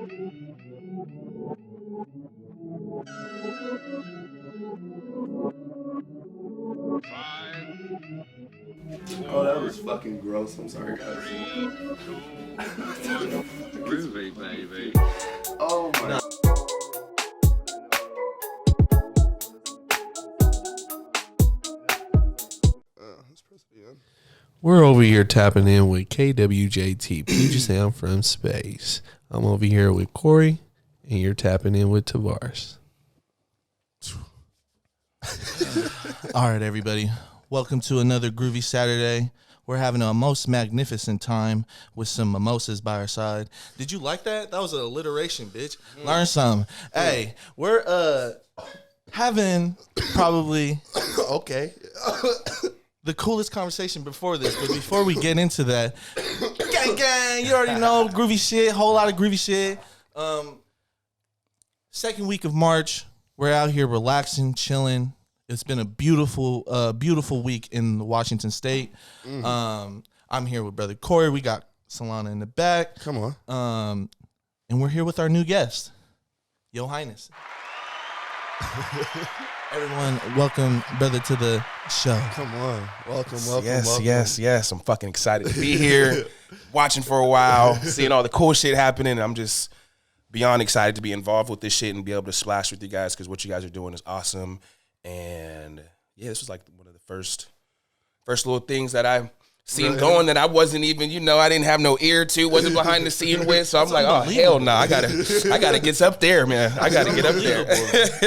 Oh, that was fucking gross. I'm sorry, guys. Groovy, baby. Oh my. Let's press it again. We're over here tapping in with KWJT, Puget Sound from Space. I'm over here with Corey, and you're tapping in with Tavares. All right, everybody. Welcome to another Groovy Saturday. We're having a most magnificent time with some mimosas by our side. Did you like that? That was an alliteration, bitch. Learn something. Hey, we're having probably Okay. the coolest conversation before this, but before we get into that, gang, you already know groovy shit, whole lot of groovy shit. Second week of March, we're out here relaxing, chilling. It's been a beautiful week in Washington State. I'm here with brother Corey. We got Solana in the back. Come on. And we're here with our new guest, Yohinnes. Everyone, welcome, brother, to the show. Come on. Welcome. Yes. I'm fucking excited to be here, watching for a while, seeing all the cool shit happening. I'm just beyond excited to be involved with this shit and be able to splash with you guys because what you guys are doing is awesome. And yeah, this was like one of the first little things that I seen going that I wasn't even, I didn't have no ear to, wasn't behind the scene with. So I'm like, oh hell no, I gotta get up there, man. I gotta get up there.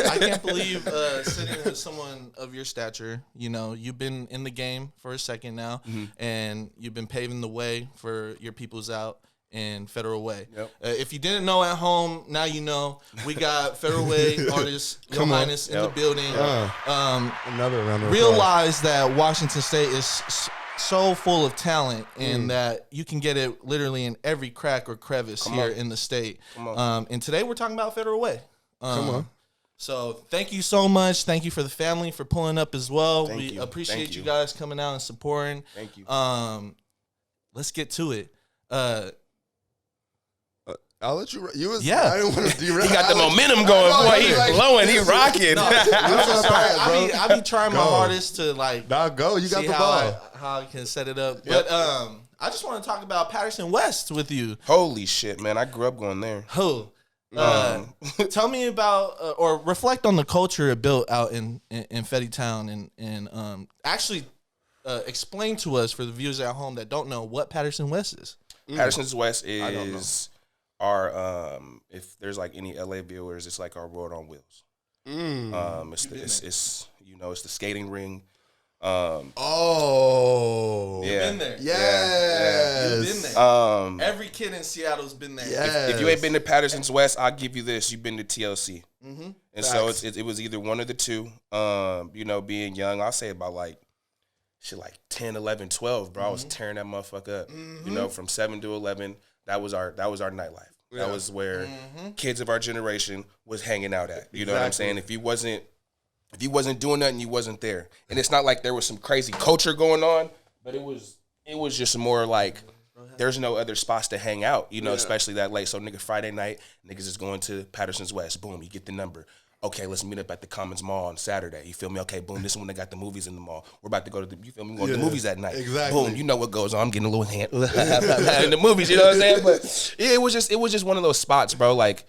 I can't believe sitting with someone of your stature. You've been in the game for a second now, and you've been paving the way for your peoples out in Federal Way. Yep. If you didn't know at home, now you know. We got Federal Way artist Yohinnes in the building. Another round of applause. Realize that Washington State is so full of talent and that you can get it literally in every crack or crevice here in the state. And today we're talking about Federal Way. Come on. So thank you so much. Thank you for the family for pulling up as well. Thank We you. appreciate Thank you you. guys coming out and supporting. Thank you. Let's get to it. I'll let you. You was. Yeah. I didn't want to derail. He got the momentum going, boy. He's blowing. He rocking. I be trying my hardest to Now go. You got see the how ball. how I can set it up. But I just want to talk about Patterson West with you. Holy shit, man. I grew up going there. Who? Tell me about or reflect on the culture it built out in Fetty Town and actually explain to us, for the viewers at home that don't know, what Patterson West is. Patterson's West is our if there's like any LA viewers, it's like our World on Wheels. It's the skating ring. Oh, You've been there. Yes. You've been there. Every kid in Seattle's been there. Yes. If you ain't been to Patterson's West, I'll give you this. You've been to TLC. And so Facts. it was either one of the two. Being young, I'll say about like 10, 11, 12, bro. I was tearing that motherfucker up. From 7 to 11, that was our nightlife. That was where kids of our generation was hanging out at. You know what I'm saying? If you wasn't doing nothing, you wasn't there. And it's not like there was some crazy culture going on, but it was just more like there's no other spots to hang out, especially that late. So nigga, Friday night, niggas is going to Patterson's West. Boom, you get the number. Okay, let's meet up at the Commons Mall on Saturday. You feel me? Okay, boom, this is when they got the movies in the mall. We're about to go to the, you feel me? We're going to the movies at night. Exactly. Boom, you know what goes on. I'm getting a little hand in the movies, you know what I'm saying? But yeah, it was just one of those spots, bro. Like,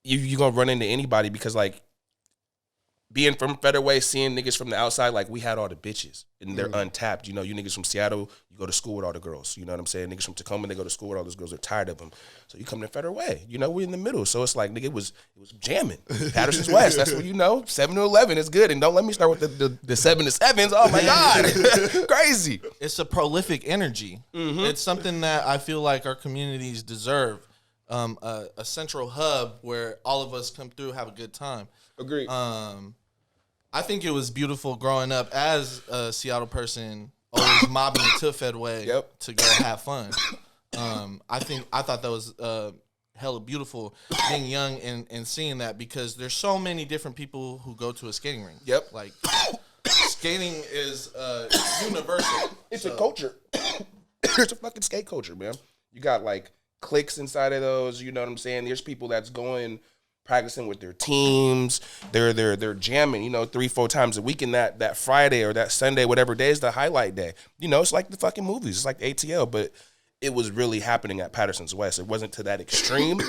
you gonna run into anybody because like being from Federal Way, seeing niggas from the outside, like we had all the bitches and they're untapped. You niggas from Seattle, you go to school with all the girls. You know what I'm saying? Niggas from Tacoma, they go to school with all those girls. They're tired of them. So you come to Federal Way. We're in the middle. So it's like, nigga, it was jamming. Patterson's West. That's what 7 to 11 is good. And don't let me start with the 7 to 7s. Oh my God. Crazy. It's a prolific energy. It's something that I feel like our communities deserve. A central hub where all of us come through, have a good time. Agreed. I think it was beautiful growing up as a Seattle person, always mobbing to Fedway to go have fun. I thought that was hella beautiful being young and seeing that, because there's so many different people who go to a skating rink. Yep. Like, skating is universal. It's a culture. It's a fucking skate culture, man. You got like cliques inside of those. You know what I'm saying? There's people that's going practicing with their teams. They're jamming, 3-4 times a week. In that Friday or that Sunday, whatever day is the highlight day. It's like the fucking movies. It's like the ATL, but it was really happening at Patterson's West. It wasn't to that extreme,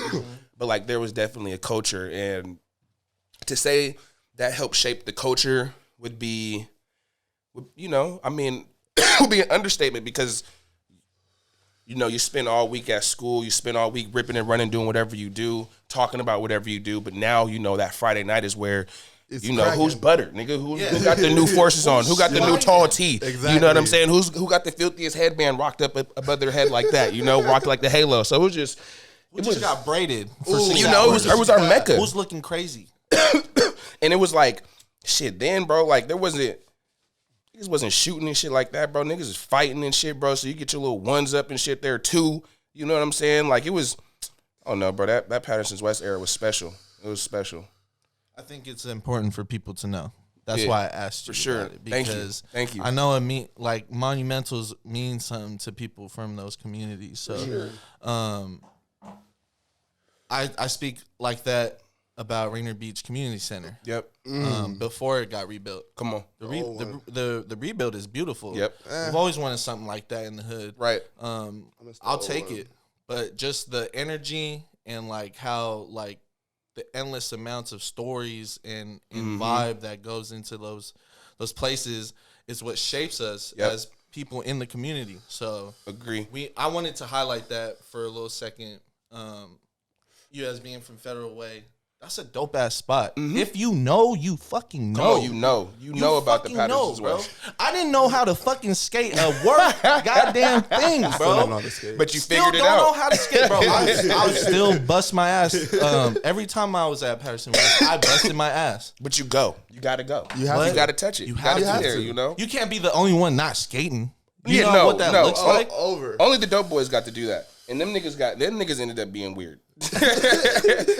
but like there was definitely a culture. And to say that helped shape the culture would be, would be an understatement, because you spend all week at school, you spend all week ripping and running, doing whatever you do, talking about whatever you do. But now, that Friday night is where, It's who's butter, nigga, who got the new forces on, who got the new tall tee, Exactly. you know what I'm saying? Who got the filthiest headband rocked up above their head like that, rocked like the halo. So it was just, got braided for it was our mecca. Who's looking crazy? And it was like, shit, then, bro, like niggas wasn't shooting and shit like that, bro. Niggas is fighting and shit, bro. So you get your little ones up and shit there too. You know what I'm saying? Like it was, oh no, bro. That Patterson's West era was special. It was special. I think it's important for people to know. That's why I asked you. For sure. About it, Thank you. because Thank you. I know monumentals mean something to people from those communities. So, I speak like that about Rainier Beach Community Center. Yep. Before it got rebuilt. Come on. The rebuild is beautiful. Yep. We've always wanted something like that in the hood. Right. I'll take it. But just the energy and like how like the endless amounts of stories and vibe that goes into those places is what shapes us as people in the community. So Agree. I wanted to highlight that for a little second. You as being from Federal Way, that's a dope ass spot. If you know, you fucking know. Come on, you know about the fucking Patterson's bro. West. I didn't know how to fucking skate a work goddamn thing, bro. But you Still figured it don't know out. how to skate, bro. I would still bust my ass. Every time I was at Patterson West, I busted my ass. But you go. You gotta go. You have You to. gotta touch it. You have gotta to. be there, You can't be the only one not skating. You Yeah, know no, what that no. looks like? Over. Only the dope boys got to do that. And them niggas ended up being weird.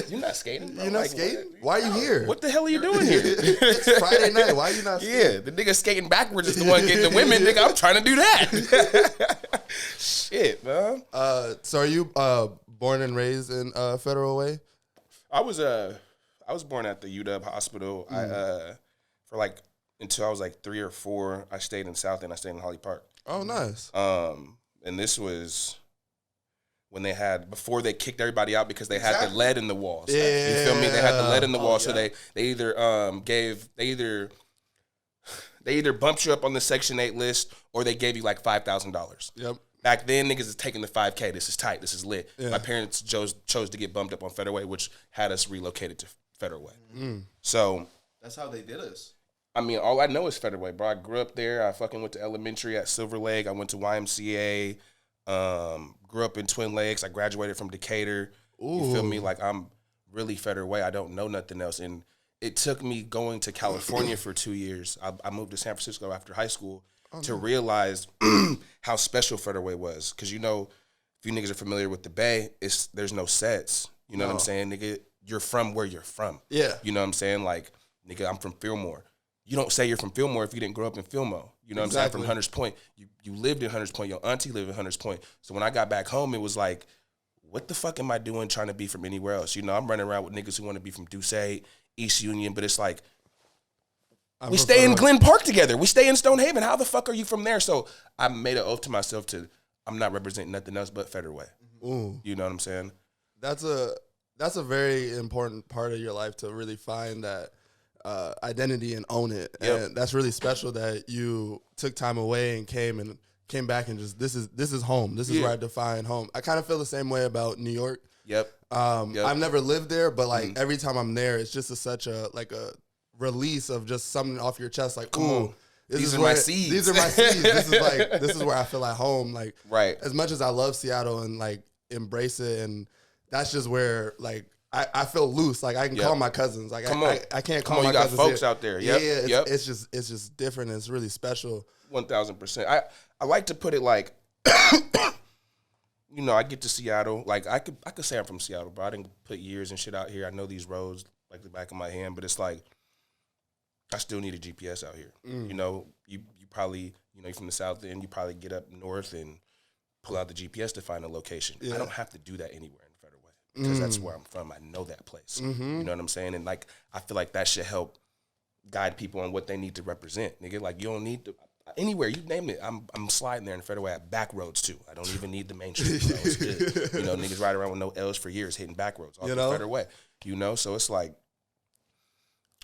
You're not skating, bro. You're not Like, skating? Why are you here? What the hell are you doing here? It's Friday night. Why are you not skating? Yeah, the nigga skating backwards is the one getting the women. Nigga, I'm trying to do that. Shit, man. So are you born and raised in Federal Way? I was born at the UW hospital. For like until I was like 3 or 4, I stayed in South End. I stayed in Holly Park. Oh, nice. And this was when before they kicked everybody out because they had the lead in the walls. You feel me? They had the lead in the walls, so they either they either bumped you up on the Section 8 list or they gave you like $5,000. Yep. Back then, niggas is taking the 5K. This is tight. This is lit. My parents chose to get bumped up on Federal Way, which had us relocated to Federal Way. So That's how they did us. I mean, all I know is Federal Way, bro. I grew up there. I fucking went to elementary at Silver Lake. I went to YMCA. Grew up in Twin Lakes. I graduated from Decatur. You feel me? Like, I'm really Federal Way. I don't know nothing else. And it took me going to California for 2 years. I moved to San Francisco after high school to realize how special Federal Way was. Because, if you niggas are familiar with the Bay, there's no sets. You know what I'm saying? Nigga, you're from where you're from. Yeah. You know what I'm saying? Like, nigga, I'm from Fillmore. You don't say you're from Fillmore if you didn't grow up in Fillmore. You know what I'm saying? From Hunters Point. You lived in Hunters Point. Your auntie lived in Hunters Point. So when I got back home, it was like, what the fuck am I doing trying to be from anywhere else? I'm running around with niggas who want to be from Doucet, East Union, but it's like, we stay in Glen Park together. We stay in Stonehaven. How the fuck are you from there? So I made an oath to myself I'm not representing nothing else but Federal Way. Ooh. You know what I'm saying? That's a very important part of your life to really find that identity and own it. Yep. And that's really special that you took time away and came back and just this is home. This is where I define home. I kind of feel the same way about New York. Yep. I've never lived there, but like every time I'm there, it's just such a release of just something off your chest. Like, ooh, these are my seeds. These are my seeds. This is where I feel at home. Like, right. As much as I love Seattle and like embrace it, and that's just where like I feel loose. Like I can call my cousins. Like I can't call my cousins. You got folks out there. Yep. Yeah. It's just different. It's really special. 1,000%. I like to put it like, I get to Seattle. Like I could say I'm from Seattle, bro. I didn't put years and shit out here. I know these roads like the back of my hand, but it's like I still need a GPS out here. You probably, you're from the South End. You probably get up north and pull out the GPS to find a location. I don't have to do that anywhere in Federal Way because that's where I'm from. I know that place. You know what I'm saying? And like, I feel like that should help guide people on what they need to represent, nigga. Like, you don't need to, anywhere, you name it. I'm sliding there in Federal Way at back roads too. I don't even need the main street. Bro. It's good. You know, niggas ride around with no L's for years hitting back roads off the Federal Way. You know, so it's like,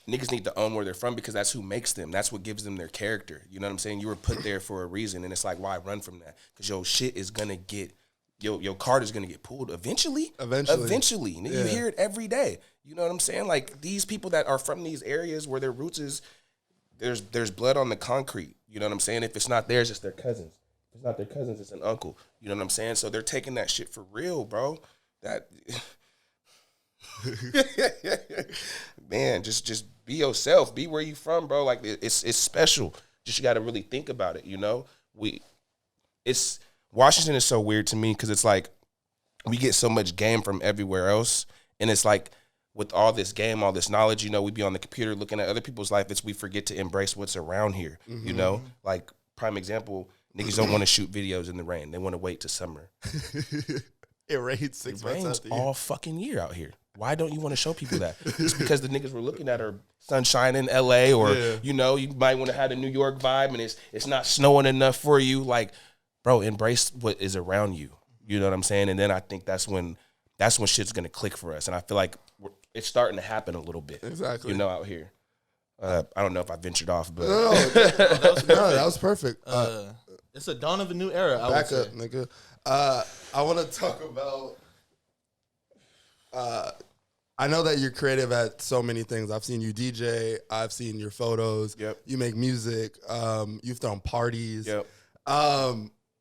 niggas need to own where they're from because that's who makes them. That's what gives them their character. You know what I'm saying? You were put there for a reason, and it's like, why run from that? Because your shit is gonna get, your card is gonna get pulled eventually. Eventually. Nigga, you hear it every day. You know what I'm saying? Like, these people that are from these areas where their roots is, there's blood on the concrete. You know what I'm saying? If it's not theirs, it's their cousins. If it's not their cousins, it's an uncle. You know what I'm saying? So they're taking that shit for real, bro. That man, just be yourself. Be where you from, bro. Like, it's special. Just, you got to really think about it. You know, Washington is so weird to me because it's like we get so much game from everywhere else, and it's like with all this game, all this knowledge, you know, we be on the computer looking at other people's life. We forget to embrace what's around here. You know, like, prime example, niggas don't want to shoot videos in the rain. They want to wait till summer. It rains 6 months out the year. All fucking year out here. Why don't you want to show people that? It's because the niggas we're looking at are sunshine in LA, or you know, you might want to have a New York vibe, and it's not snowing enough for you. Like, bro, embrace what is around you. You know what I'm saying? And then I think that's when shit's gonna click for us. And I feel like it's starting to happen a little bit. Exactly. You know, out here. I don't know if I ventured off, but that was perfect. It's a dawn of a new era. Back up, nigga. I want to talk about. I know that you're creative at so many things. I've seen you DJ. I've seen your photos. Yep. You make music. You've thrown parties. Yep.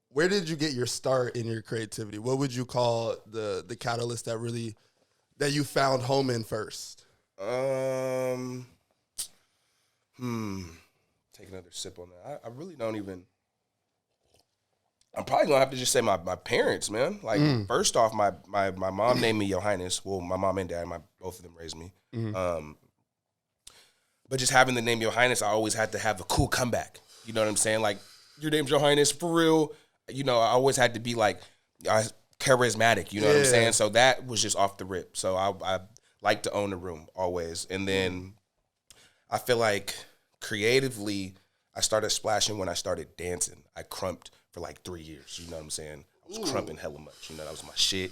Where did you get your start in your creativity? What would you call the catalyst that you found home in first? Take another sip on that. I really don't even. I'm probably gonna have to just say my parents, man. Like, first off, my mom named me Yohinnes. Well, my mom and dad, both of them raised me. But just having the name Yohinnes, I always had to have a cool comeback. You know what I'm saying? Like, your name's Yohinnes for real. You know, I always had to be like charismatic. You know what I'm saying? So that was just off the rip. So I like to own the room always. And then I feel like creatively, I started splashing when I started dancing. I crumped for like 3 years, you know what I'm saying? I was crumping hella much, you know, that was my shit.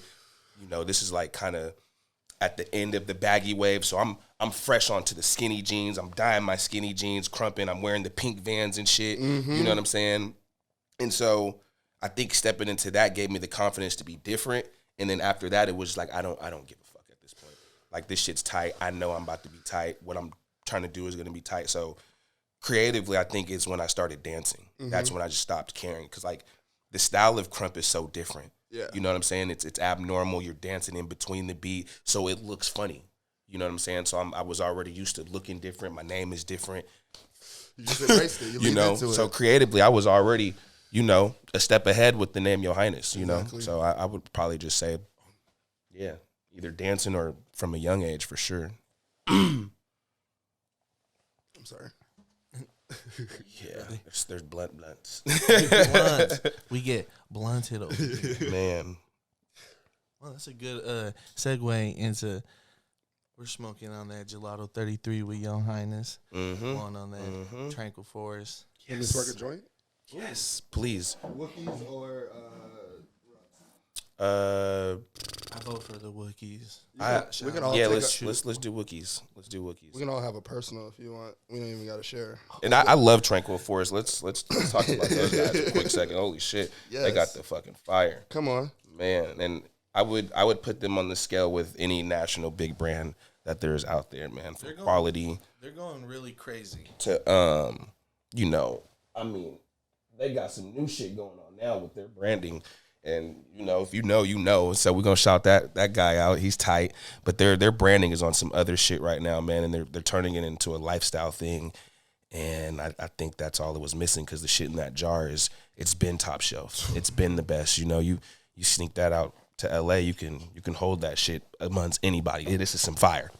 You know, this is like kind of at the end of the baggy wave, so I'm fresh onto the skinny jeans. I'm dyeing my skinny jeans, crumping. I'm wearing the pink Vans and shit, you know what I'm saying? And so I think stepping into that gave me the confidence to be different. And then after that, it was just like, I don't give a fuck at this point. Like, this shit's tight. I know I'm about to be tight. What I'm trying to do is going to be tight. So creatively, I think it's when I started dancing. That's when I just stopped caring, because like the style of crump is so different. Yeah, you know what I'm saying? It's abnormal. You're dancing in between the beat, so it looks funny. You know what I'm saying? So I was already used to looking different. My name is different. You just embraced it. You know, so creatively, I was already, you know, a step ahead with the name Yohinnes. You know, so I would probably just say, yeah, either dancing or from a young age for sure. I'm sorry. Yeah, there's blunts. We get blunted over here. Man. Well, that's a good segue into, we're smoking on that Gelato 33 with Yohinnes. On that Tranquil Forest. Can this work a joint? Yes, please. Wookiees or I vote for the Wookiees. We can all let's do Wookiees. Let's do Wookiees. We can all have a personal if you want. We don't even got to share. And I love Tranquil Forest. Let's talk about those guys for a quick second. Holy shit, they got the fucking fire. Come on, man. And I would put them on the scale with any national big brand that there's out there, man. For quality, they're going really crazy. To you know, I mean, they got some new shit going on now with their branding. And, you know, if you know, you know. So we're going to shout that guy out. He's tight. But their branding is on some other shit right now, man. And they're turning it into a lifestyle thing. And I think that's all it was missing, because the shit in that jar it's been top shelf. It's been the best. You know, you sneak that out to LA, you can hold that shit amongst anybody. This is some fire.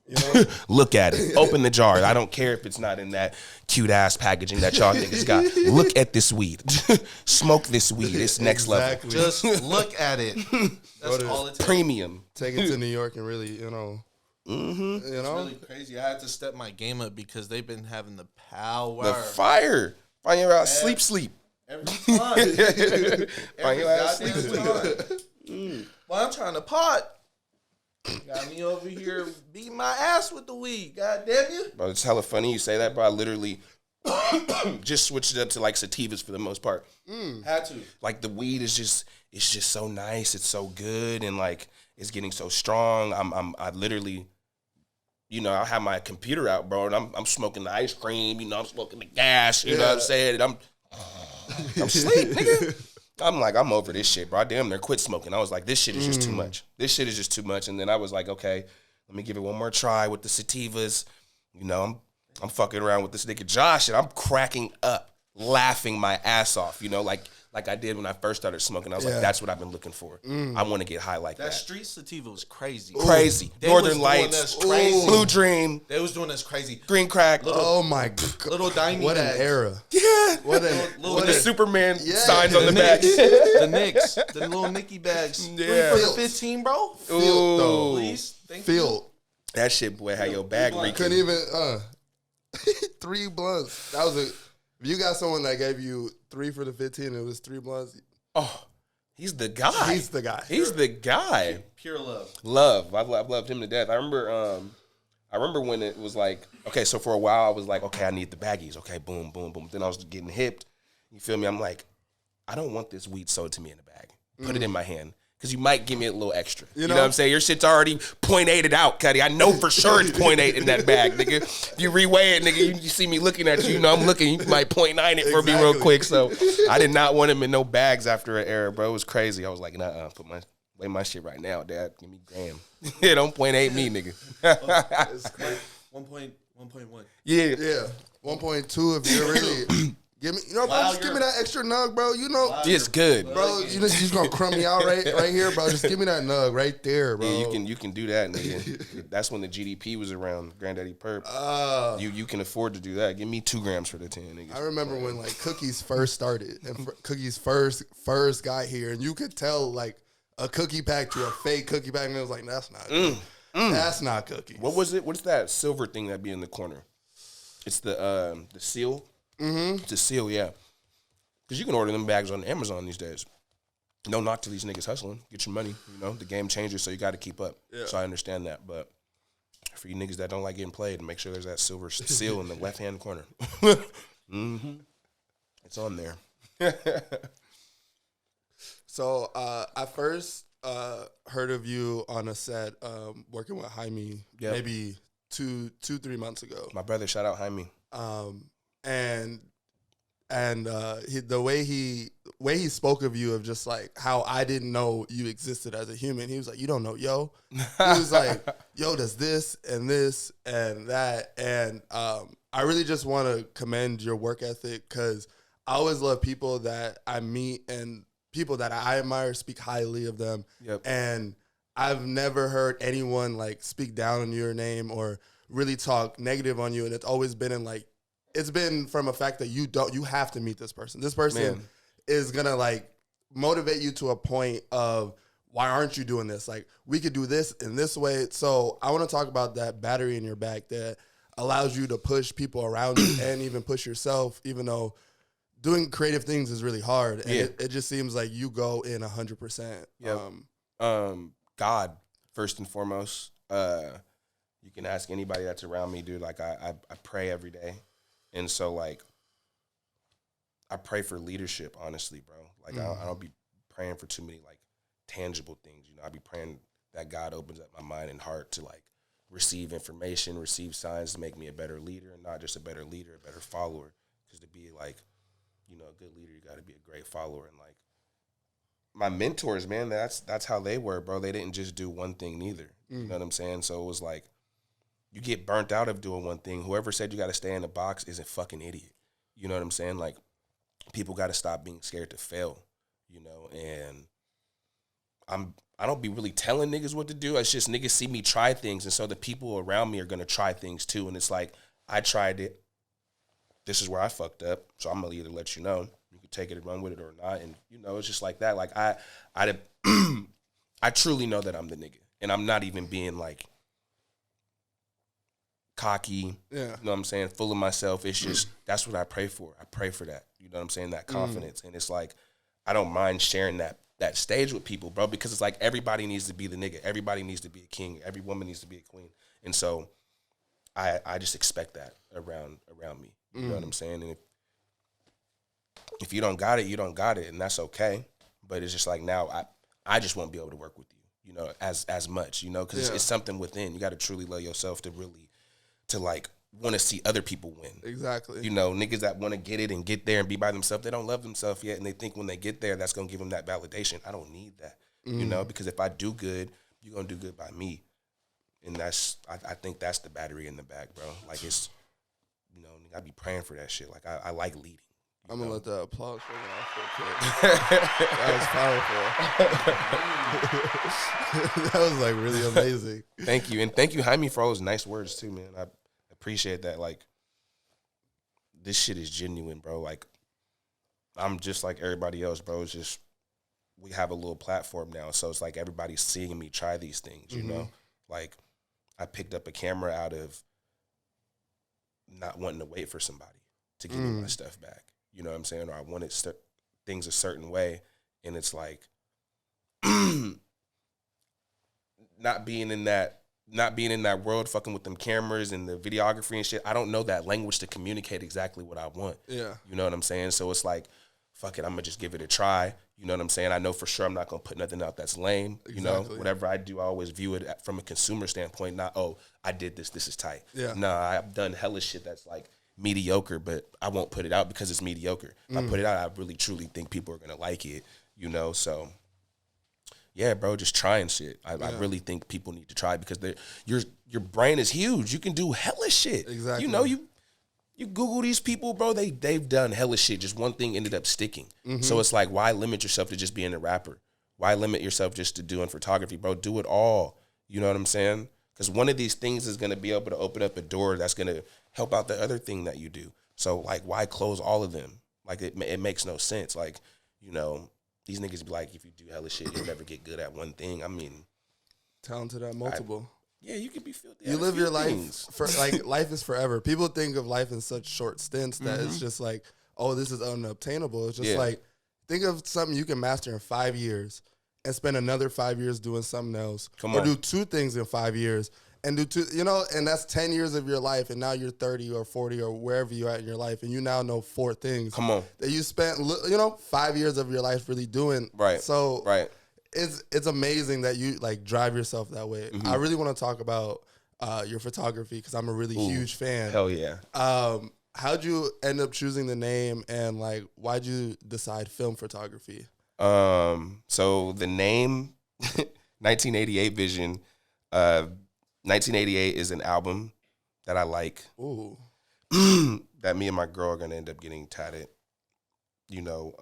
You know? Look at it. Open the jar. I don't care if it's not in that cute ass packaging that y'all niggas got. Look at this weed. Smoke this weed. It's next level. Just look at it. That's all it takes. Premium. Take it to New York and really, you know. Mm-hmm. You know? It's really crazy. I had to step my game up because they've been having the power. The fire. Find your ass sleep. Every time. Find your ass goddamn sleep. Well, I'm trying to pot. Got me over here beating my ass with the weed. God damn you. Bro, it's hella funny you say that, bro. I literally just switched it up to like sativas for the most part. Had to. Like the weed is it's just so nice. It's so good, and like it's getting so strong. I literally, you know, I have my computer out, bro, and I'm smoking the ice cream. You know, I'm smoking the gas. You know what I'm saying? And I'm asleep, nigga. I'm like, I'm over this shit, bro. I damn near quit smoking. I was like, this shit is just too much. This shit is just too much. And then I was like, okay, let me give it one more try with the sativas. You know, I'm fucking around with this nigga Josh, and I'm cracking up, laughing my ass off. You know, like I did when I first started smoking. I was like, that's what I've been looking for. I want to get high like that. That street sativa was crazy. Crazy. They Northern was Lights, doing us crazy. Blue Dream, They was doing us crazy. Green Crack. Oh my God. Little dimey What bags. an era. Yeah. What With the Superman signs The on the back. the Knicks. The little Nicky bags. Yeah. 3 for the 15, bro. Field, though. Please. Thank Field. That shit, boy, had your bag reeking. Couldn't even, 3 blunts. That was if you got someone that gave you 3 for the 15, it was 3 blunts. Oh, he's the guy. He's the guy. He's the guy. Pure love. Love. I've loved him to death. I remember when it was like, okay, so for a while I was like, okay, I need the baggies. Okay, boom, boom, boom. Then I was getting hipped. You feel me? I'm like, I don't want this weed sold to me in a bag. Put it in my hand. Because you might give me a little extra. You know what I'm saying? Your shit's already 0.8'd out, Cuddy. I know for sure it's 0.8 in that bag, nigga. If you reweigh it, nigga, you see me looking at you. You know I'm looking. You might 0.9 it for me real quick. So I did not want him in no bags after an era, bro. It was crazy. I was like, nah, weigh my shit right now, Dad. Give me gram. Yeah, don't 0.8 me, nigga. It's crazy. 1.1. Yeah. 1.2 if you're really... Give me, bro, just give me that extra nug, bro. You know, It's good, bro. You just gonna crumb me out right here, bro. Just give me that nug right there, bro. Yeah, you can do that, nigga. That's when the GDP was around, Granddaddy Perp. You can afford to do that. Give me 2 grams for the 10, nigga. I remember when like cookies first started and cookies first got here, and you could tell like a cookie pack to a fake cookie pack, and it was like that's not that's not cookies. What was it? What's that silver thing that be in the corner? It's the seal. Mm-hmm. It's a seal, yeah. Because you can order them bags on Amazon these days. No knock to these niggas hustling. Get your money. You know, the game changes, so you got to keep up. Yeah. So I understand that. But for you niggas that don't like getting played, make sure there's that silver seal in the left-hand corner. Mm-hmm. It's on there. So I first heard of you on a set working with Jaime maybe 3 months ago. My brother, shout out Jaime. And the way he spoke of you, of just like how I didn't know you existed as a human. He was like, you don't know Yo. He was like, Yo does this and that. And I really just want to commend your work ethic, because I always love people that I meet and people that I admire speak highly of them. Yep. And I've never heard anyone like speak down on your name or really talk negative on you. And it's always been in like, it's been from a fact that you have to meet this person. This person is gonna like motivate you to a point of, why aren't you doing this? Like, we could do this in this way. So I want to talk about that battery in your back that allows you to push people around you and even push yourself, even though doing creative things is really hard. And it just seems like you go in 100%. Yep. God, first and foremost. You can ask anybody that's around me, dude. Like, I pray every day. And so, like, I pray for leadership, honestly, bro. Like, I don't be praying for too many, like, tangible things. You know, I be praying that God opens up my mind and heart to, like, receive information, receive signs to make me a better leader, and not just a better leader, a better follower. Because to be, like, you know, a good leader, you got to be a great follower. And, like, my mentors, man, that's how they were, bro. They didn't just do one thing neither. You know what I'm saying? So it was like, you get burnt out of doing one thing. Whoever said you got to stay in the box is a fucking idiot. You know what I'm saying? Like, people got to stop being scared to fail, you know? And I don't be really telling niggas what to do. It's just niggas see me try things, and so the people around me are gonna try things too. And it's like, I tried it. This is where I fucked up, so I'm gonna either let you know. You can take it and run with it or not. And you know, it's just like that. Like I truly know that I'm the nigga, and I'm not even being like cocky. Yeah, you know what I'm saying? Full of myself. It's just that's what I pray for. I pray for that. You know what I'm saying? That confidence, and it's like I don't mind sharing that stage with people, bro, because it's like everybody needs to be the nigga. Everybody needs to be a king. Every woman needs to be a queen. And so I just expect that around me. You know what I'm saying? And if you don't got it, you don't got it, and that's okay. But it's just like now I just won't be able to work with you, you know, as much, you know, because it's something within. You got to truly love yourself to like want to see other people win. Exactly. You know, niggas that want to get it and get there and be by themselves, they don't love themselves yet, and they think when they get there, that's going to give them that validation. I don't need that, you know, because if I do good, you're going to do good by me. And that's, I think that's the battery in the back, bro. Like, it's, you know, I be praying for that shit. Like, I like leading. I'm going to let the applause ring off real quick. That was powerful. That was, like, really amazing. Thank you. And thank you, Jaime, for all those nice words, too, man. I appreciate that. Like, this shit is genuine, bro. Like, I'm just like everybody else, bro. It's just, we have a little platform now, so it's like everybody's seeing me try these things, you know? Like, I picked up a camera out of not wanting to wait for somebody to give me my stuff back. You know what I'm saying? Or I wanted things a certain way, and it's like not being in that world, fucking with them cameras and the videography and shit. I don't know that language to communicate exactly what I want. Yeah. You know what I'm saying? So it's like, fuck it, I'm gonna just give it a try. You know what I'm saying? I know for sure I'm not gonna put nothing out that's lame. You know, whatever I do, I always view it from a consumer standpoint, not, oh, I did this is tight. Yeah. No, I've done hella shit that's like mediocre, but I won't put it out because it's mediocre. If I put it out, I really truly think people are gonna like it, you know? So yeah, bro, just trying shit. I really think people need to try because your brain is huge. You can do hella shit. Exactly. You know, you Google these people, bro, they've done hella shit. Just one thing ended up sticking. So it's like, why limit yourself to just being a rapper? Why limit yourself just to doing photography, bro? Do it all. You know what I'm saying? Because one of these things is going to be able to open up a door that's going to help out the other thing that you do. So, like, why close all of them? Like, it makes no sense. Like, you know, these niggas be like, if you do hella shit, you'll never get good at one thing. I mean, talented at multiple. Yeah, you can be filthy. You live your life for like life is forever. People think of life in such short stints that it's just like, oh, this is unobtainable. It's just like, think of something you can master in 5 years and spend another 5 years doing something else. Or do two things in 5 years and do two, you know, and that's 10 years of your life. And now you're 30 or 40 or wherever you're at in your life. And you now know 4 things. That you spent, you know, 5 years of your life really doing. Right. So it's amazing that you like drive yourself that way. I really want to talk about your photography because I'm a really huge fan. Hell yeah. How'd you end up choosing the name and like why'd you decide film photography? So the name 1988 Vision, 1988 is an album that I like. Ooh. That me and my girl are gonna end up getting tatted. You know,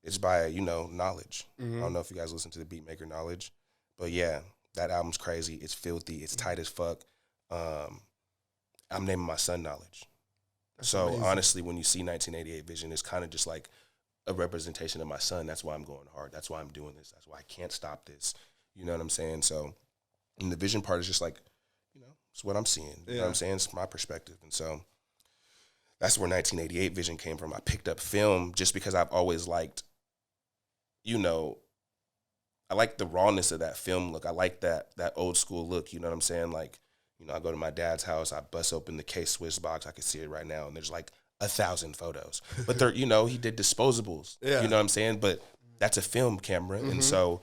it's by, you know, Knowledge. I don't know if you guys listen to the beatmaker Knowledge, but yeah, that album's crazy. It's filthy. It's tight as fuck. I'm naming my son Knowledge. That's amazing. Honestly, when you see 1988 Vision, it's kind of just like a representation of my son. That's why I'm going hard. That's why I'm doing this. That's why I can't stop this. You know what I'm saying? So, and the vision part is just like, you know, it's what I'm seeing. You know what I'm saying? It's my perspective. And so that's where 1988 Vision came from. I picked up film just because I've always liked, you know, I like the rawness of that film look. I like that old school look. You know what I'm saying? Like, you know, I go to my dad's house, I bust open the K-Swiss box. I can see it right now. And there's like 1,000 photos. But they're, you know, he did disposables. Yeah. You know what I'm saying? But that's a film camera. And so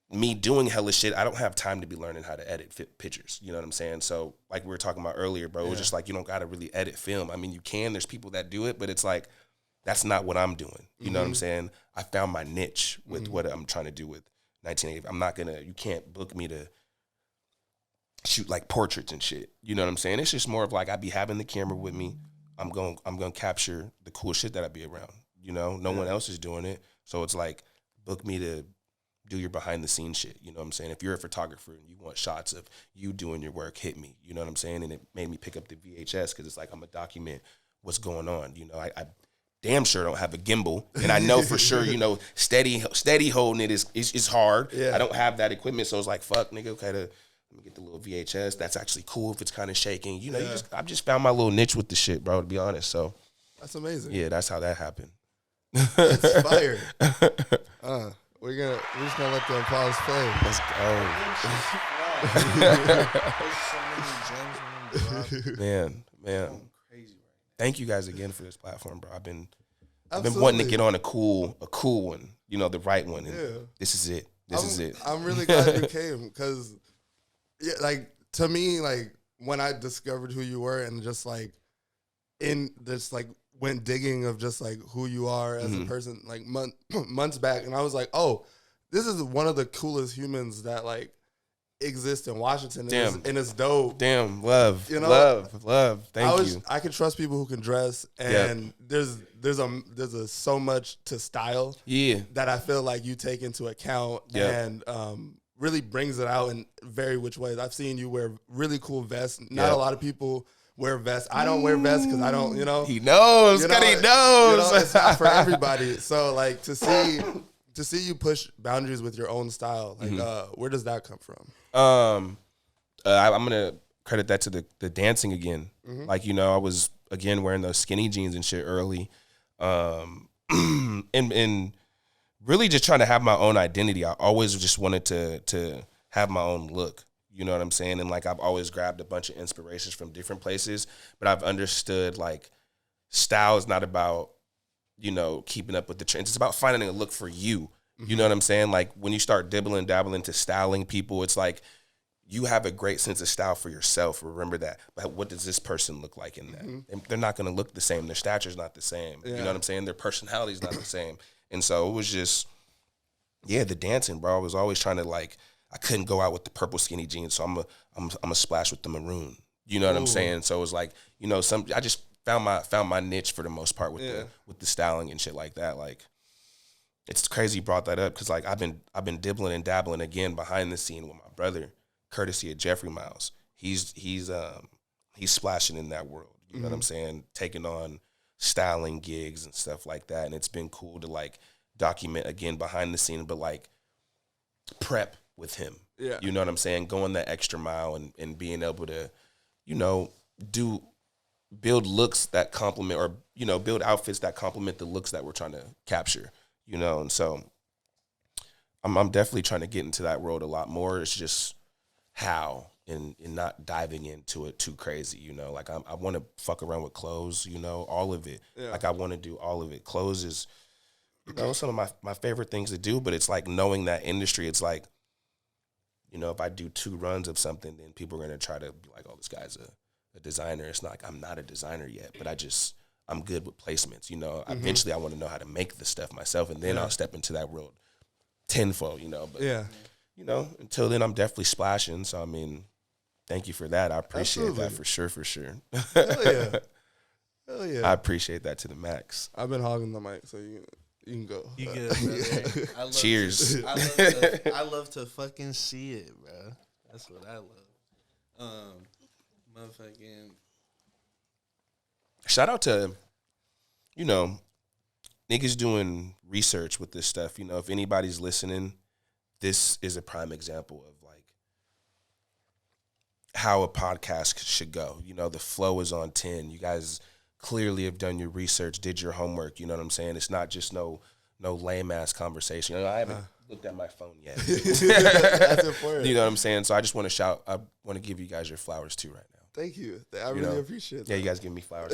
me doing hella shit, I don't have time to be learning how to edit pictures. You know what I'm saying? So like we were talking about earlier, bro, it was just like, you don't got to really edit film. I mean, you can, there's people that do it, but it's like, that's not what I'm doing. You know what I'm saying? I found my niche with what I'm trying to do with 1980. I'm not going to, you can't book me to shoot like portraits and shit. You know what I'm saying? It's just more of like, I be having the camera with me. I'm going to capture the cool shit that I be around. You know, no one else is doing it. So it's like, book me to do your behind the scenes shit. You know what I'm saying? If you're a photographer and you want shots of you doing your work, hit me. You know what I'm saying? And it made me pick up the VHS because it's like I'm gonna document what's going on. You know, I damn sure don't have a gimbal, and I know for sure, you know, steady holding it is hard. Yeah. I don't have that equipment, so it's like, fuck, nigga, okay, let me get the little VHS. That's actually cool if it's kind of shaking. You know, I've just found my little niche with the shit, bro, to be honest. So That's amazing. yeah, that's how that happened. It's fire. We're just gonna let the applause play. Let's go. Man. Thank you guys again for this platform, bro. I've been wanting to get on a cool one, you know, the right one. And this is it. This is it. I'm really glad you came because, yeah, like to me, like when I discovered who you were and just like in this like went digging of just like who you are as a person, like months back, and I was like, oh, this is one of the coolest humans that like exist in Washington. And it's dope. Damn, love, you know, love. Thank you. I can trust people who can dress, and there's so much to style. Yeah, that I feel like you take into account and really brings it out in very which ways. I've seen you wear really cool vests. Not a lot of people wear vests. I don't wear vests because I don't. You know, he knows. He knows. You know, it's not for everybody. So like to see you push boundaries with your own style, like where does that come from? I'm gonna credit that to the dancing again. Like, you know, I was again wearing those skinny jeans and shit early, and really just trying to have my own identity. I always just wanted to have my own look. You know what I'm saying? And like I've always grabbed a bunch of inspirations from different places, but I've understood like style is not about, you know, keeping up with the trends. It's about finding a look for you. You know what I'm saying? Like when you start dabbling to styling people, it's like you have a great sense of style for yourself. Remember that. But what does this person look like in that? And they're not going to look the same. Their stature's not the same. You know what I'm saying? Their personality's not the same. And so it was just, the dancing, bro. I was always trying to like, I couldn't go out with the purple skinny jeans, so I'm a splash with the maroon. You know what I'm saying? So it was like, you know, I just found my niche for the most part with the styling and shit like that. Like, it's crazy you brought that up because like I've been dibbling and dabbling again behind the scene with my brother, courtesy of Jeffrey Miles. He's splashing in that world. You know what I'm saying? Taking on styling gigs and stuff like that, and it's been cool to like document again behind the scene, but like prep with him. Yeah, you know what I'm saying? Going that extra mile and being able to, you know, build looks that complement, or you know, build outfits that complement the looks that we're trying to capture. You know, and so I'm definitely trying to get into that world a lot more. It's just how and not diving into it too crazy, you know. Like I want to fuck around with clothes, you know, all of it. Yeah. Like I want to do all of it. Clothes is, you know, some of my favorite things to do, but it's like knowing that industry, it's like, you know, if I do 2 runs of something, then people are going to try to be like, oh, this guy's a designer. It's not like I'm not a designer yet, but I'm good with placements, you know. Eventually I want to know how to make the stuff myself, and then I'll step into that world tenfold, you know. But, you know, until then I'm definitely splashing. So, I mean, thank you for that. I appreciate that for sure. Hell yeah. Hell yeah. I appreciate that to the max. I've been hogging the mic, so you can go. You good, brother. Cheers. I love to fucking see it, bro. That's what I love. Motherfucking... Shout out to, you know, niggas doing research with this stuff. You know, if anybody's listening, this is a prime example of like how a podcast should go. You know, the flow is on 10. You guys clearly have done your research, did your homework. You know what I'm saying? It's not just no lame ass conversation. You know, I haven't looked at my phone yet. That's important. You know what I'm saying? So I just want to I want to give you guys your flowers too right now. Thank you. I really appreciate that. Yeah, you guys give me flowers.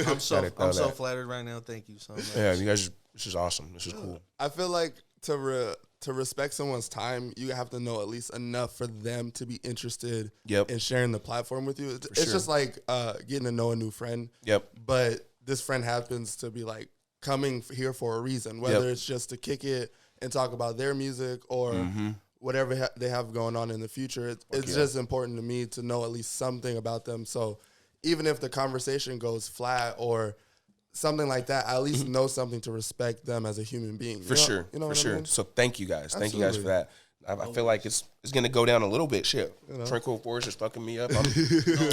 I'm so flattered right now. Thank you so much. Yeah, you guys, this is awesome. This is cool. I feel like to respect someone's time, you have to know at least enough for them to be interested in sharing the platform with you. It's just like getting to know a new friend. Yep. But this friend happens to be like coming here for a reason, whether it's just to kick it and talk about their music or whatever they have going on in the future. It's just important to me to know at least something about them. So even if the conversation goes flat or something like that, I at least know something to respect them as a human being. For sure. You know for what sure. I mean? So thank you guys. Thank you guys for Absolutely. that. I feel like it's gonna go down a little bit. Shit, know? Tranquil Forest is fucking me up.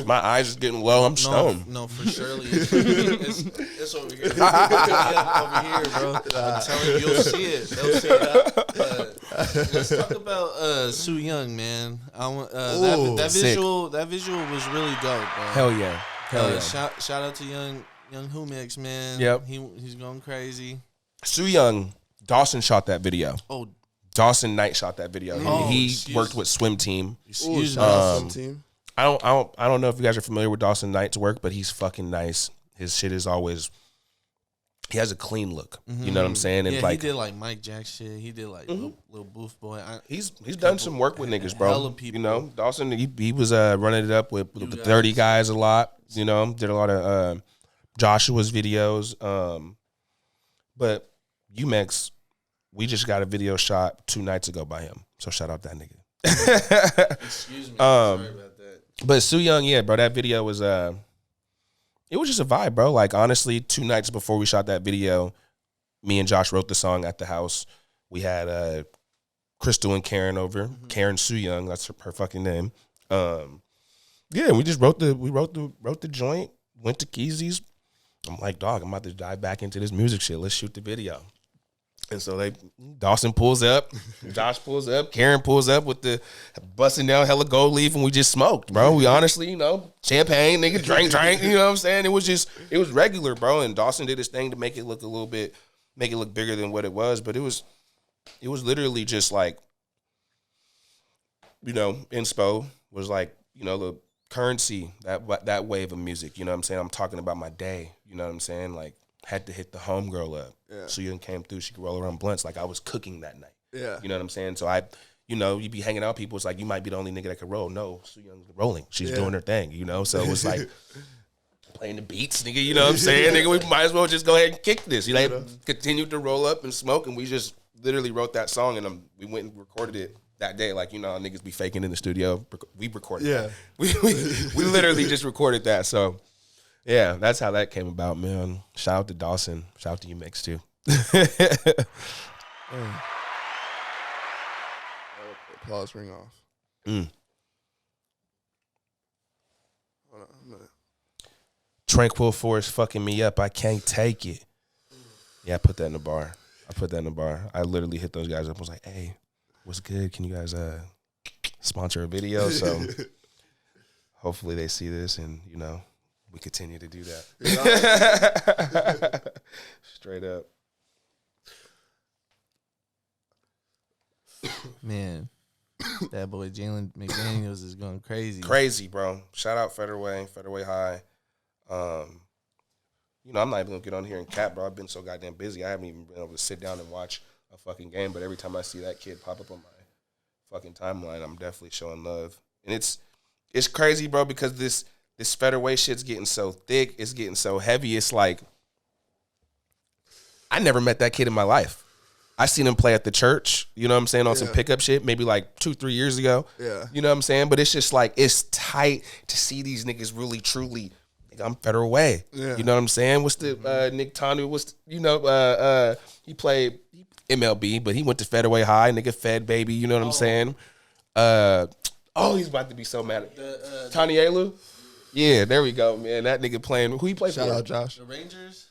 My eyes is getting low. I'm stoned. No, for surely. It's over here. Over here, bro. I'm telling you, you'll see it. They'll see it. Let's talk about Sue Young, man. I want that visual. That visual was really dope, bro. Hell yeah. Hell yeah. Shout out to young Yohiness, man. Yep. He's going crazy. Sue Young, Dawson shot that video. Oh, Dawson Knight shot that video. He excuse- worked with Swim Team. excuse me. Team. I don't know if you guys are familiar with Dawson Knight's work, but he's fucking nice. His shit is always. He has a clean look. You know what I'm saying? And Yeah, like he did like Mike Jack shit. He did like little Booth Boy. he's done some work with niggas, bro. hella people. You know, Dawson he was running it up with the 30 guys a lot. You know, did a lot of Joshua's videos. But UMEX, we just got a video shot 2 nights ago by him. So shout out that nigga. Excuse me. Sorry about that. But Sue Young, yeah, bro, that video was it was just a vibe, bro. Like honestly, 2 nights before we shot that video, me and Josh wrote the song at the house. We had Crystal and Karen over. Karen Sue Young, that's her fucking name. Yeah, we just wrote the joint, went to Keezy's. I'm like, dog, I'm about to dive back into this music shit. Let's shoot the video. And so Dawson pulls up, Josh pulls up, Karen pulls up with the busting down hella gold leaf, and we just smoked, bro. We honestly, you know, champagne, nigga, drank, you know what I'm saying? It was regular, bro. And Dawson did his thing to make it look bigger than what it was. But it was literally just like, you know, inspo was like, you know, the currency, that wave of music, you know what I'm saying? I'm talking about my day, you know what I'm saying? Like, had to hit the homegirl up. Yeah. So you came through, she could roll around blunts. Like I was cooking that night. Yeah. You know what I'm saying? So you be hanging out, people, it's like, you might be the only nigga that could roll. No, Sue Young's rolling. She's doing her thing, you know? So it was like playing the beats, nigga, you know what I'm saying? Nigga, we might as well just go ahead and kick this. You know, continued to roll up and smoke, and we just literally wrote that song, and we went and recorded it that day. Like, you know, niggas be faking in the studio. We recorded it. We literally just recorded that. So yeah, that's how that came about, man. Shout out to Dawson. Shout out to UMEX too. Applause ring off. Hold on, I'm gonna... Tranquil Forest fucking me up. I can't take it. Yeah, I put that in the bar. I literally hit those guys up. I was like, hey, what's good? Can you guys sponsor a video? So hopefully they see this, and you know, we continue to do that. Straight up. Man, that boy Jalen McDaniels is going crazy. Crazy, bro. Shout out Federway High. You know, I'm not even gonna get on here and cap, bro. I've been so goddamn busy. I haven't even been able to sit down and watch a fucking game. But every time I see that kid pop up on my fucking timeline, I'm definitely showing love. And it's crazy, bro, because this Federway shit's getting so thick, it's getting so heavy. It's like, I never met that kid in my life. I seen him play at the church, you know what I'm saying, on some pickup shit, maybe like 2-3 years ago. Yeah. You know what I'm saying? But it's just like, it's tight to see these niggas really, truly, I'm Federway. Yeah. You know what I'm saying? What's the, Nick Tanu, he played MLB, but he went to Federway High, nigga Fed, baby, you know what I'm saying? He's about to be so mad at Tony Alu? Yeah, there we go, man. That nigga playing, who he played for? Shout out, Josh. The Rangers?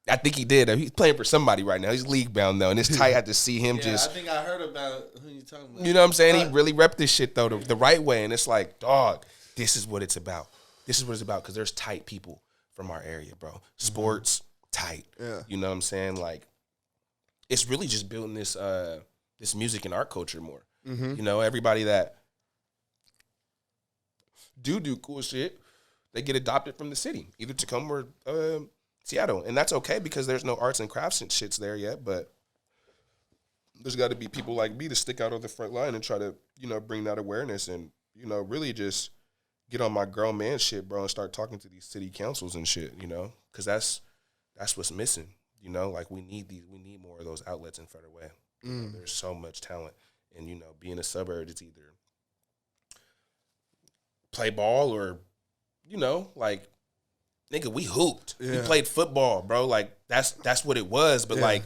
I think he did. He's playing for somebody right now. He's league bound though, and it's tight. I had to see him just. I think I heard about who you talking about. You know what I'm saying? He really repped this shit though the right way, and it's like, dog, this is what it's about. This is what it's about, because there's tight people from our area, bro. Sports tight. Yeah. You know what I'm saying? Like, it's really just building this this music and art culture more. You know, everybody that do cool shit, they get adopted from the city, either Tacoma or Seattle. And that's okay, because there's no arts and crafts and shits there yet, but there's got to be people like me to stick out on the front line and try to, you know, bring that awareness and, you know, really just get on my grown man shit, bro, and start talking to these city councils and shit, you know, because that's what's missing, you know, like we need more of those outlets in Federal Way. You know, there's so much talent, and, you know, being a suburb, it's either play ball or, you know, like, nigga, we hooped. We Yeah. played football, bro. Like that's what it was. But like,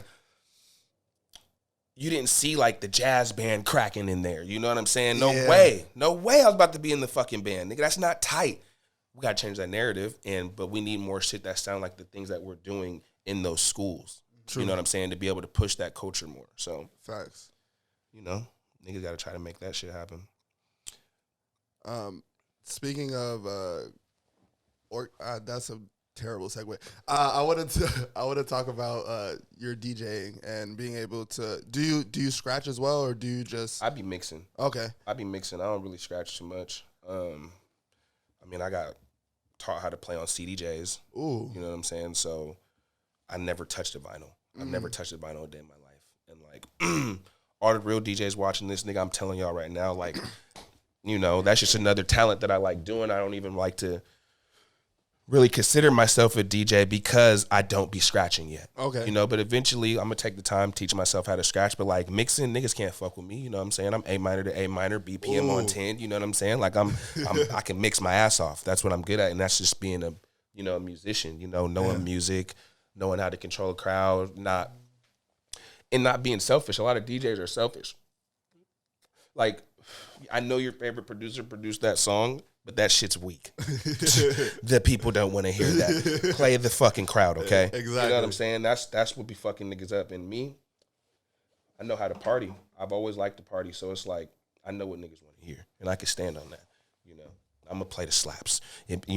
you didn't see like the jazz band cracking in there. You know what I'm saying? No way. No way I was about to be in the fucking band. Nigga, that's not tight. We gotta change that narrative, but we need more shit that sound like the things that we're doing in those schools. True. You know what I'm saying? To be able to push that culture more. So facts. You know, niggas gotta try to make that shit happen. Speaking of that's a terrible segue. I wanted to talk about your DJing and being able to do you scratch as well, or do you just? I be mixing. Okay. I be mixing. I don't really scratch too much. I mean, I got taught how to play on CDJs. Ooh. You know what I'm saying? So I never touched a vinyl. I've never touched a vinyl a day in my life. And like all the real DJs watching this, nigga, I'm telling y'all right now, like, you know, that's just another talent that I like doing. I don't even like to really consider myself a DJ because I don't be scratching yet. Okay. You know, but eventually I'm gonna take the time, teach myself how to scratch. But like mixing, niggas can't fuck with me. You know what I'm saying? I'm A minor to A minor, BPM on 10. You know what I'm saying? Like I can mix my ass off. That's what I'm good at, and that's just being a musician. You know, knowing music, knowing how to control a crowd, not being selfish. A lot of DJs are selfish. Like, I know your favorite producer produced that song, but that shit's weak. The people don't want to hear that. Play the fucking crowd, okay? Exactly. You know what I'm saying? That's what be fucking niggas up. And me, I know how to party. I've always liked to party, so it's like I know what niggas want to hear, and I can stand on that. You know, I'm gonna play the slaps. It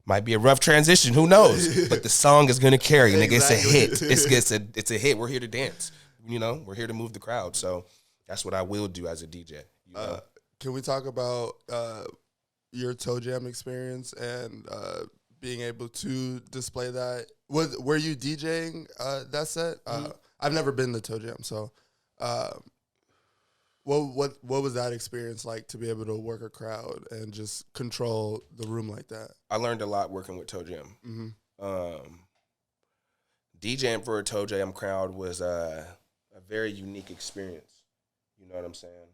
might be a rough transition. Who knows? But the song is gonna carry, nigga. Exactly. It's a hit. It's a hit. We're here to dance. You know, we're here to move the crowd. So that's what I will do as a DJ. You know? Can we talk about your toe jam experience and being able to display that? Were you DJing that set? I've never been to toe jam, so what was that experience like to be able to work a crowd and just control the room like that? I learned a lot working with toe jam. DJing for a toe jam crowd was a very unique experience. You know what I'm saying?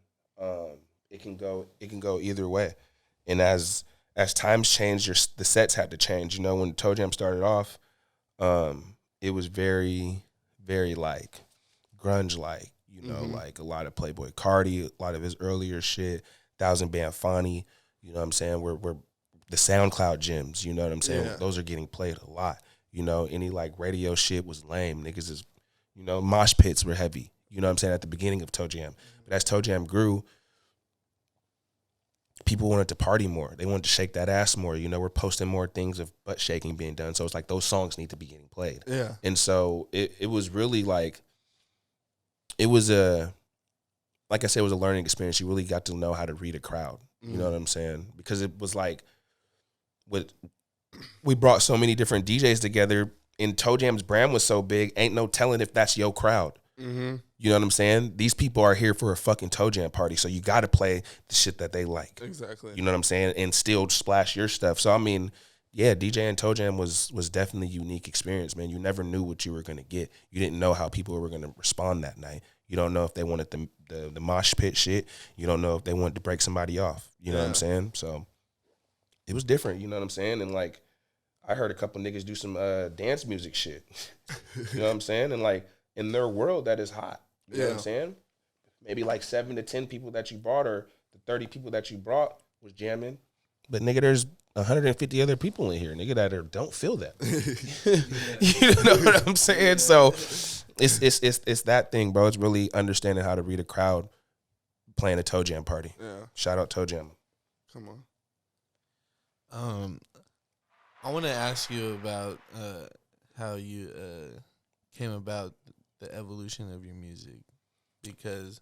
It can go either way, and as times change, the sets had to change. You know, when Toe Jam started off, it was very, very like grunge like. You know, like a lot of Playboy Cardi, a lot of his earlier shit, 1000 Band Fonny. You know what I'm saying? We're the SoundCloud gems. You know what I'm saying? Yeah. Those are getting played a lot. You know, any like radio shit was lame. Niggas is, mosh pits were heavy. You know what I'm saying? At the beginning of Toe Jam. But as Toe Jam grew, people wanted to party more. They wanted to shake that ass more. You know, we're posting more things of butt shaking being done. So it's like those songs need to be getting played. Yeah. And so it was really like, it was like I said, it was a learning experience. You really got to know how to read a crowd. You know what I'm saying? Because it was like, we brought so many different DJs together, and Toe Jam's brand was so big, ain't no telling if that's your crowd. You know what I'm saying? These people are here for a fucking Toe Jam party, so you got to play the shit that they like. Exactly. You know what I'm saying? And still splash your stuff. So, I mean, yeah, DJing Toe Jam was definitely a unique experience, man. You never knew what you were going to get. You didn't know how people were going to respond that night. You don't know if they wanted the mosh pit shit. You don't know if they wanted to break somebody off. You know what I'm saying? So it was different, you know what I'm saying? And, like, I heard a couple niggas do some dance music shit. You know what I'm saying? And, like, in their world, that is hot. You know what I'm saying? Maybe like 7 to 10 people that you brought, or the 30 people that you brought was jamming. But nigga, there's 150 other people in here, nigga, that don't feel that. You know what I'm saying? So it's that thing, bro. It's really understanding how to read a crowd playing a Toe Jam party. Yeah. Shout out Toe Jam. Come on. I want to ask you about how you came about the evolution of your music, because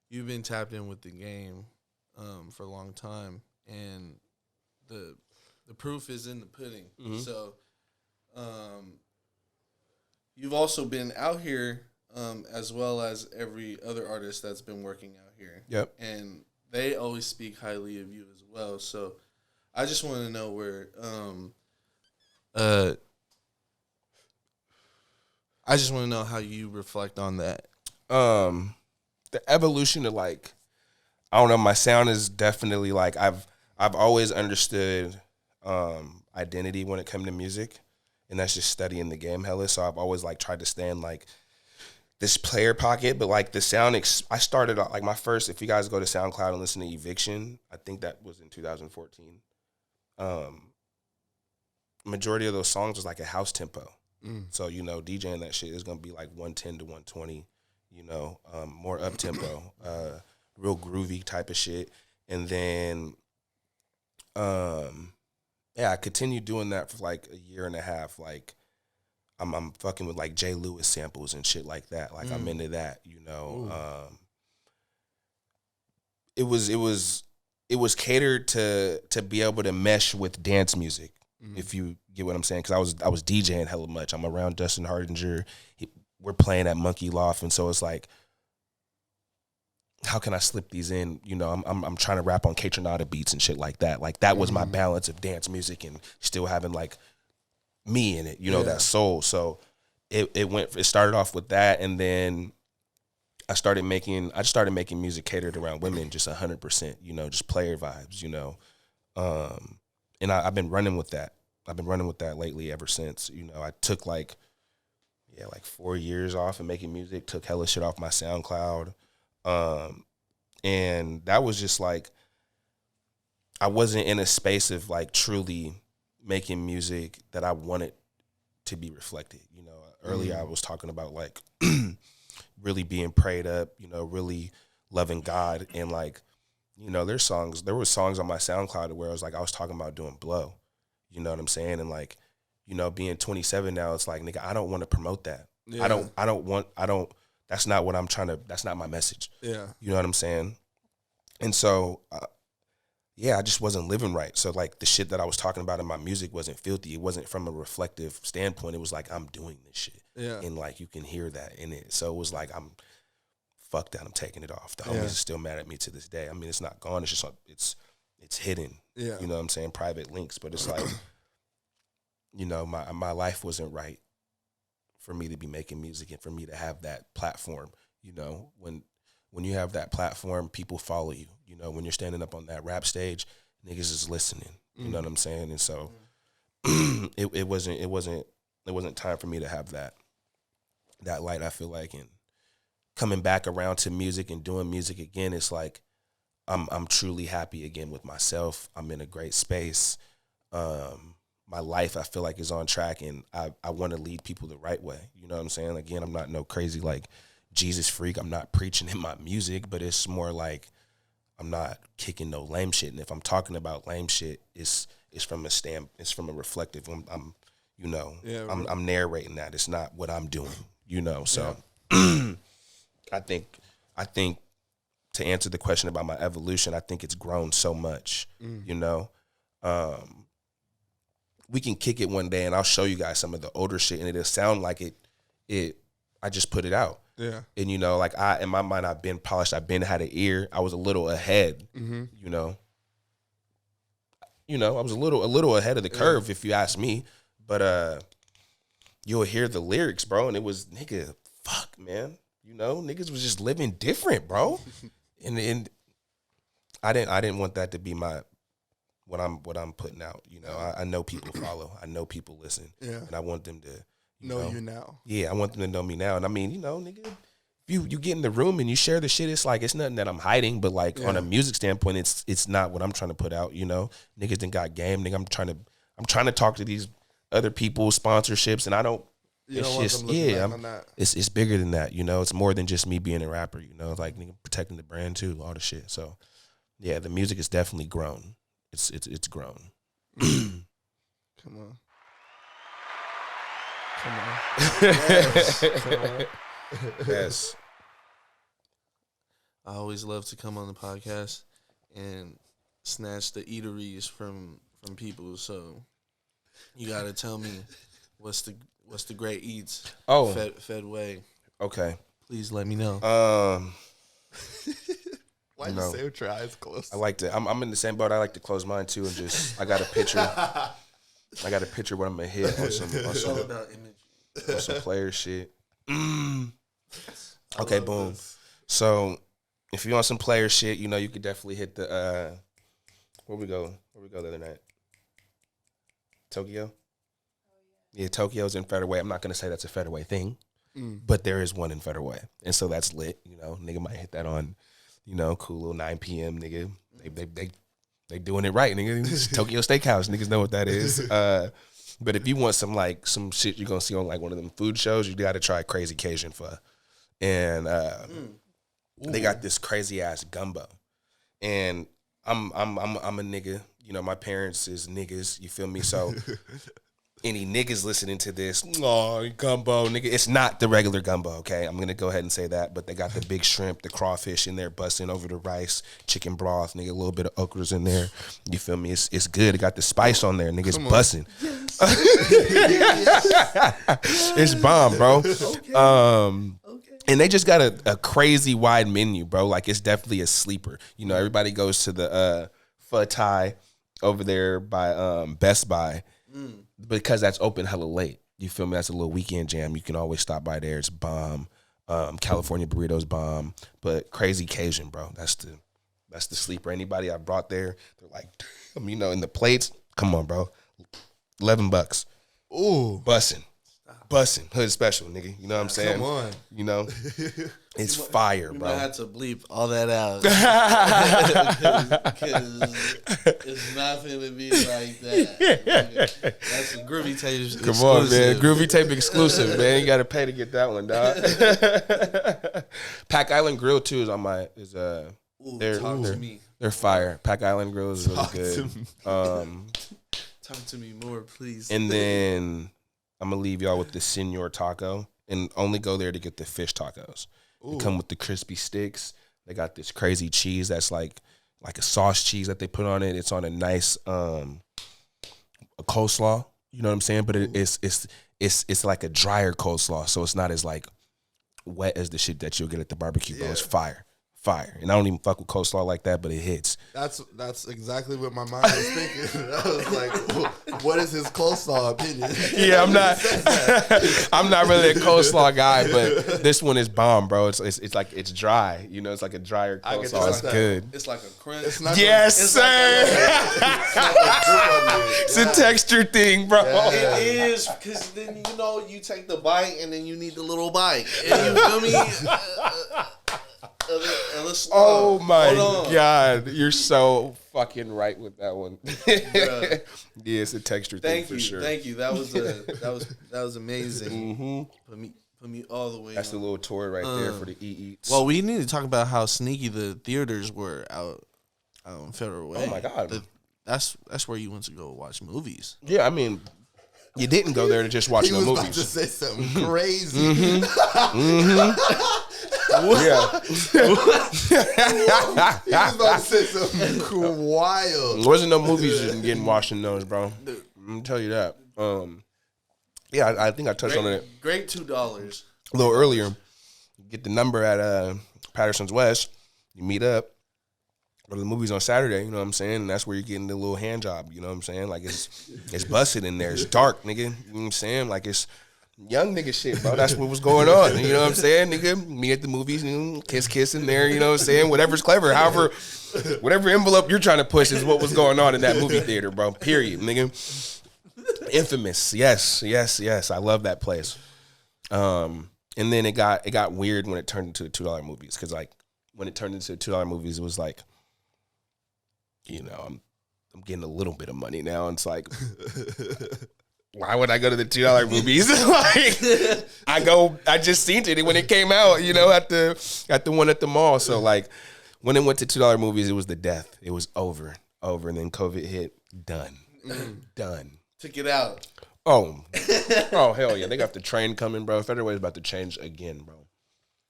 you've been tapped in with the game for a long time, and the proof is in the pudding. So you've also been out here as well as every other artist that's been working out here. Yep. And they always speak highly of you as well. So I just want to know where I just want to know how you reflect on that. The evolution of, like, I don't know, my sound is definitely like I've always understood. I identity when it comes to music, and that's just studying the game hella. So I've always like tried to stay in like this player pocket, but like the sound, I started like my first, if you guys go to SoundCloud and listen to Eviction, I think that was in 2014. Majority of those songs was like a house tempo. So, you know, DJing that shit is going to be like 110 to 120, you know, more up tempo, real groovy type of shit. And then, I continued doing that for like a year and a half. Like, I'm fucking with like Jay Lewis samples and shit like that. Like, I'm into that, you know. It was catered to be able to mesh with dance music, if you get what I'm saying. Because I was DJing hella much. I'm around Dustin Hardinger. We're playing at Monkey Loft, and so it's like, how can I slip these in? You know, I'm trying to rap on K-Tronada beats and shit like that. Like, that was my balance of dance music and still having like me in it, you know, that soul. So it started off with that, and then I started making music catered around women, just 100%, you know, just player vibes, you know. And I've been running with that. I've been running with that lately ever since. You know, I took like 4 years off of making music, took hella shit off my SoundCloud. And that was just like, I wasn't in a space of like truly making music that I wanted to be reflected. You know, earlier I was talking about like really being prayed up, you know, really loving God. And like, you know, there were songs on my SoundCloud where I was talking about doing blow, you know what I'm saying? And like, you know, being 27 now, it's like, nigga, I don't want to promote that. Yeah. That's not what I'm that's not my message. Yeah. You know what I'm saying? And so, I just wasn't living right. So like the shit that I was talking about in my music wasn't filthy. It wasn't from a reflective standpoint. It was like, I'm doing this shit. Yeah. And like, you can hear that in it. So it was like, fuck that, I'm taking it off. The homies are still mad at me to this day. I mean, it's not gone. It's just, it's hidden. Yeah. You know what I'm saying? Private links. But it's like, you know, my life wasn't right for me to be making music and for me to have that platform. You know, when you have that platform, people follow you. You know, when you're standing up on that rap stage, niggas is listening. You know what I'm saying? And so it wasn't time for me to have that light, I feel like. And coming back around to music and doing music again, it's like I'm truly happy again with myself. I'm in a great space. My life, I feel like, is on track, and I want to lead people the right way. You know what I'm saying? Again, I'm not no crazy like Jesus freak. I'm not preaching in my music, but it's more like I'm not kicking no lame shit. And if I'm talking about lame shit, it's from a reflective. I'm you know, I'm narrating that. It's not what I'm doing. You know, so I think to answer the question about my evolution, I think it's grown so much. You know, we can kick it one day and I'll show you guys some of the older shit and it'll sound like I just put it out. Yeah. And you know, like in my mind, I've been polished. I've been had an ear. I was a little ahead, you know, I was a little ahead of the curve if you ask me, but, you'll hear the lyrics, bro. And it was, nigga, fuck, man. You know, niggas was just living different, bro. and I didn't want that to be what I'm putting out. You know, I know people follow. I know people listen. Yeah. And I want them to know you now. Yeah, I want them to know me now. And I mean, you know, nigga, if you get in the room and you share the shit, it's like, it's nothing that I'm hiding, but like on a music standpoint, it's not what I'm trying to put out, you know. Niggas done got game, nigga. I'm trying to talk to these other people's sponsorships, and I don't. It's just it's bigger than that, you know. It's more than just me being a rapper, you know. Like, nigga, protecting the brand too, all the shit. So yeah, the music has definitely grown. It's grown. Come on. Yes. Come on. Yes. I always love to come on the podcast and snatch the eateries from people. So you gotta tell me what's the great eats. Oh, Fed way. Okay. Please let me know. Why you say with your eyes closed? I like to. I'm in the same boat. I like to close mine too, and just I got a picture. I got a picture what I'm gonna hit on some player shit. Okay, boom. This. So if you want some player shit, you know, you could definitely hit the where we go the other night. Tokyo. Yeah, Tokyo's in Federal Way. I'm not gonna say that's a Federal Way thing, but there is one in Federal Way, and so that's lit. You know, nigga might hit that on, you know, cool little 9 p.m. Nigga, they doing it right, nigga. It's Tokyo Steakhouse, niggas know what that is. But if you want some shit you're gonna see on like one of them food shows, you gotta try Crazy Cajun Pho, and they got this crazy ass gumbo, and I'm a nigga. You know, my parents is niggas. You feel me? So. Any niggas listening to this, oh, gumbo, nigga. It's not the regular gumbo, okay? I'm going to go ahead and say that, but they got the big shrimp, the crawfish in there, busting over the rice, chicken broth, nigga, a little bit of okras in there. You feel me? It's good. It got the spice on there, nigga. It's busting. Yes. It's bomb, bro. Okay. And they just got a crazy wide menu, bro. Like, it's definitely a sleeper. You know, everybody goes to the Pho Thai over there by Best Buy. Because that's open hella late. You feel me? That's a little weekend jam. You can always stop by there. It's bomb. California burritos bomb. But Crazy Cajun, bro. That's the sleeper. Anybody I brought there, they're like, damn, you know, in the plates. Come on, bro. $11. Ooh. Bussin'. Hood special, nigga. You know what I'm saying? Come on. You know? It's fire, bro. I had to bleep all that out. Because it's not going to be like that. That's a Groovy Tapes exclusive. Come on, man. Groovy Tape exclusive, man. You got to pay to get that one, dog. Pack Island Grill, too, is on my... They're fire. Pack Island Grill is really good. Talk to me more, please. And then I'm going to leave y'all with the Senor Taco. And only go there to get the fish tacos. They come with the crispy sticks. They got this crazy cheese that's like a sauce cheese that they put on it. It's on a nice a coleslaw. You know what I'm saying? But it's like a drier coleslaw, so it's not as like wet as the shit that you'll get at the barbecue. Bro, it's fire. And I don't even fuck with coleslaw like that, but it hits. That's exactly what my mind was thinking. I was like, what is his coleslaw opinion? Yeah, I'm not really a coleslaw guy, but this one is bomb, bro. It's like it's dry. You know, it's like a drier coleslaw. It's good. It's like a crunch. Yes, sir. It's a texture thing, bro. Yeah. It is, because then you know you take the bite and then you need the little bite. And you feel me? Oh my God, you're so fucking right with that one. Yeah, it's a texture thing for sure. Thank you. That was amazing. Mm-hmm. Put me all the way. That's the little tour right there for the eats. Well, we need to talk about how sneaky the theaters were out in Federal Way. Oh my God, that's where you went to go watch movies. Yeah, I mean. You didn't go there to just watch no movies. He was about to say something crazy. Yeah. He was about to say something wild. There wasn't no movies getting watched in those, bro. I'm gonna tell you that. Yeah, I think I touched on it. Great $2. A little earlier. Get the number at Patterson's West. You meet up. Go to the movies on Saturday, you know what I'm saying? And that's where you're getting the little hand job, you know what I'm saying? Like, it's busted in there. It's dark, nigga. You know what I'm saying? Like, it's young nigga shit, bro. That's what was going on. You know what I'm saying, nigga? Me at the movies, you know, kiss in there, you know what I'm saying? Whatever's clever. However, whatever envelope you're trying to push is what was going on in that movie theater, bro. Period, nigga. Infamous. Yes. I love that place. And then it got weird when it turned into $2 movies. Because, like, when it turned into $2 movies, it was like, you know, I'm getting a little bit of money now. And it's like, why would I go to the $2 movies? Like, I just seen it when it came out, you know, at the one at the mall. So like, when it went to $2 movies, it was the death. It was over, and then COVID hit. Done. Took it out. Oh hell yeah! They got the train coming, bro. Federal Way is about to change again, bro.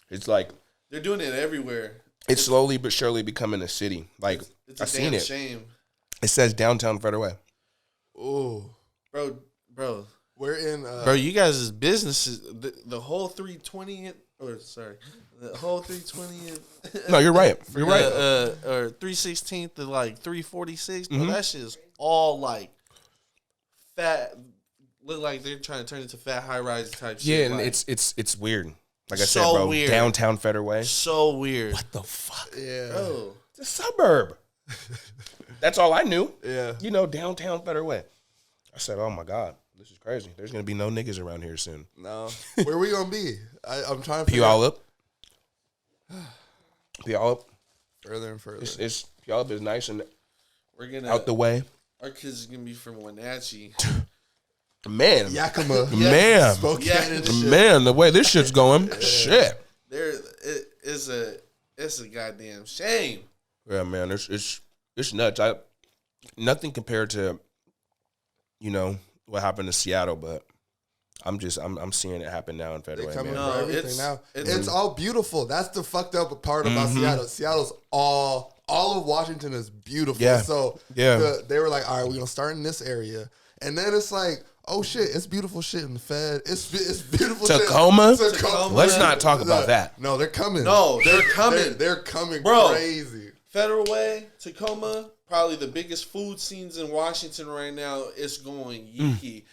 It's like they're doing it everywhere. It's slowly but surely becoming a city. Like, it's I seen it. Shame. It says downtown Federal Way. Oh, bro, we're in. Bro, you guys' businesses, the whole 320th, the whole 320th. No, you're right. You're right. Or 316th to like 346. Bro, that shit is all like fat. Look like they're trying to turn into fat high rise type shit. Yeah, and like, it's weird. Like I so said, bro, weird. downtown Federal Way. So weird. What the fuck? Yeah. Bro. It's a suburb. That's all I knew. Yeah. You know, downtown Federal Way. I said, oh my God, this is crazy. There's gonna be no niggas around here soon. No. Where we gonna be? I'm trying to Pee all up. Pee all up. Further and further. It's Pee all up is nice and We're gonna out the way. Our kids are gonna be from Wenatchee. Man. Yakima. Man. Spokane and shit. Man, the way this shit's going. Shit. It's a goddamn shame. Yeah, man, it's nuts. Nothing compared to, you know, what happened to Seattle, but I'm seeing it happen now in Federal. They coming Man. for everything now. It's all beautiful. That's the fucked up part about Seattle. Seattle's all of Washington is beautiful. Yeah. So they were like, all right, we're gonna start in this area, and then it's like, oh shit, it's beautiful shit in the Fed. It's beautiful Tacoma? shit. Tacoma. Let's not talk about that. No, they're coming. No, they're coming. They're coming, Bro. crazy. Federal Way, Tacoma, probably the biggest food scenes in Washington right now. It's going yeeky.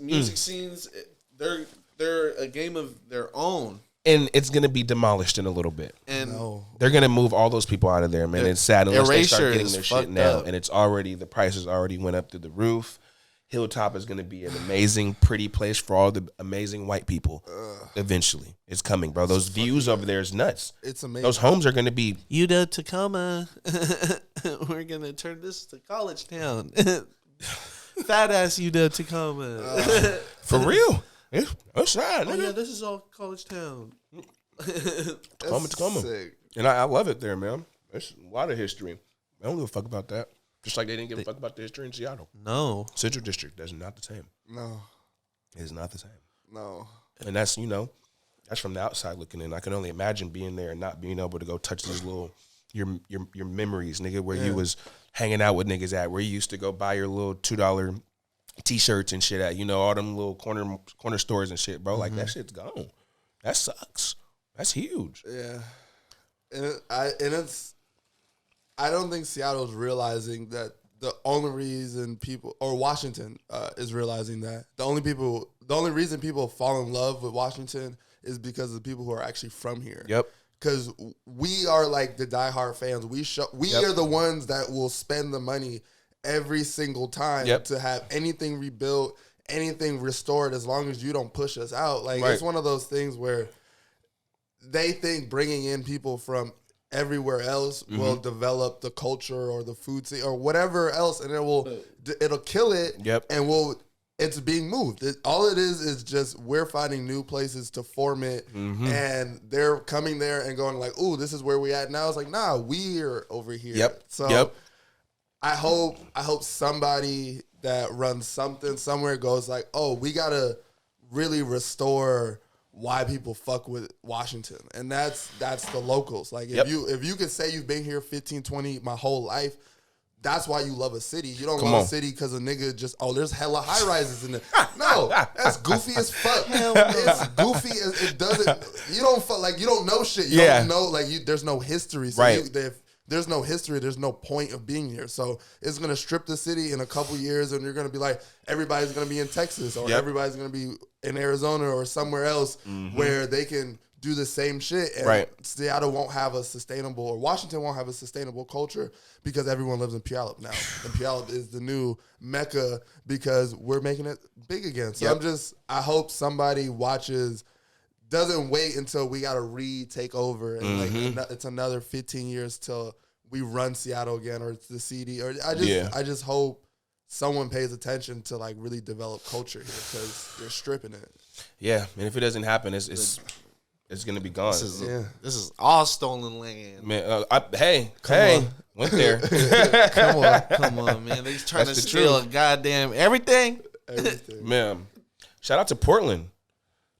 Music scenes, they're a game of their own. And it's gonna be demolished in a little bit. And They're gonna move all those people out of there, man. It's sad unless they start Erasure getting is their shit fucked now. up. And the prices already went up through the roof. Hilltop is gonna be an amazing, pretty place for all the amazing white people. Eventually, it's coming, bro. Those views over there is nuts. It's amazing. Those homes are gonna be UW Tacoma. We're gonna turn this to college town. Fat ass UW Tacoma. for real. That's sad. Oh nigga. yeah, this is all college town. Tacoma. Sick. And I love it there, man. There's a lot of history. I don't give a fuck about that. Just like they didn't give a fuck about the history in Seattle. No. Central District, that's not the same. No. It is not the same. No. And that's, that's from the outside looking in. I can only imagine being there and not being able to go touch these little, your memories, nigga, where you was hanging out with niggas at, where you used to go buy your little $2 T-shirts and shit at, all them little corner stores and shit, bro. Like, that shit's gone. That sucks. That's huge. Yeah. I don't think Seattle's realizing that the only reason people, or Washington is realizing that the only reason people fall in love with Washington is because of the people who are actually from here. Yep. Because we are like the diehard fans. We are the ones that will spend the money every single time to have anything rebuilt, anything restored, as long as you don't push us out. Like, it's one of those things where they think bringing in people from everywhere else will develop the culture or the food scene or whatever else, and it'll kill it. Yep. And it's being moved. All it is just we're finding new places to form it, and they're coming there and going like, "Ooh, this is where we at now." It's like, nah, we're over here. Yep. So I hope somebody that runs something somewhere goes like, "Oh, we gotta really restore why people fuck with Washington." And that's the locals. Like, if you could say you've been here 15, 20 my whole life, that's why you love a city. You don't love a city because a nigga just, there's hella high rises in there. No, that's goofy as fuck. It's goofy as it doesn't. You don't fuck like you don't know shit. You don't know like there's no history. So if there's no history, there's no point of being here. So it's gonna strip the city in a couple years, and you're gonna be like, everybody's gonna be in Texas or everybody's gonna be in Arizona or somewhere else where they can do the same shit. And Seattle won't have a sustainable, or Washington won't have a sustainable culture because everyone lives in Puyallup now. And Puyallup is the new Mecca because we're making it big again. So I hope somebody doesn't wait until we got to retake over and it's another 15 years till we run Seattle again, or it's the CD. Or I just hope someone pays attention to like really develop culture here because they're stripping it. Yeah, and if it doesn't happen, it's gonna be gone. This is all stolen land. Man, went there. Come on, man. They trying to steal a goddamn everything. Man, shout out to Portland.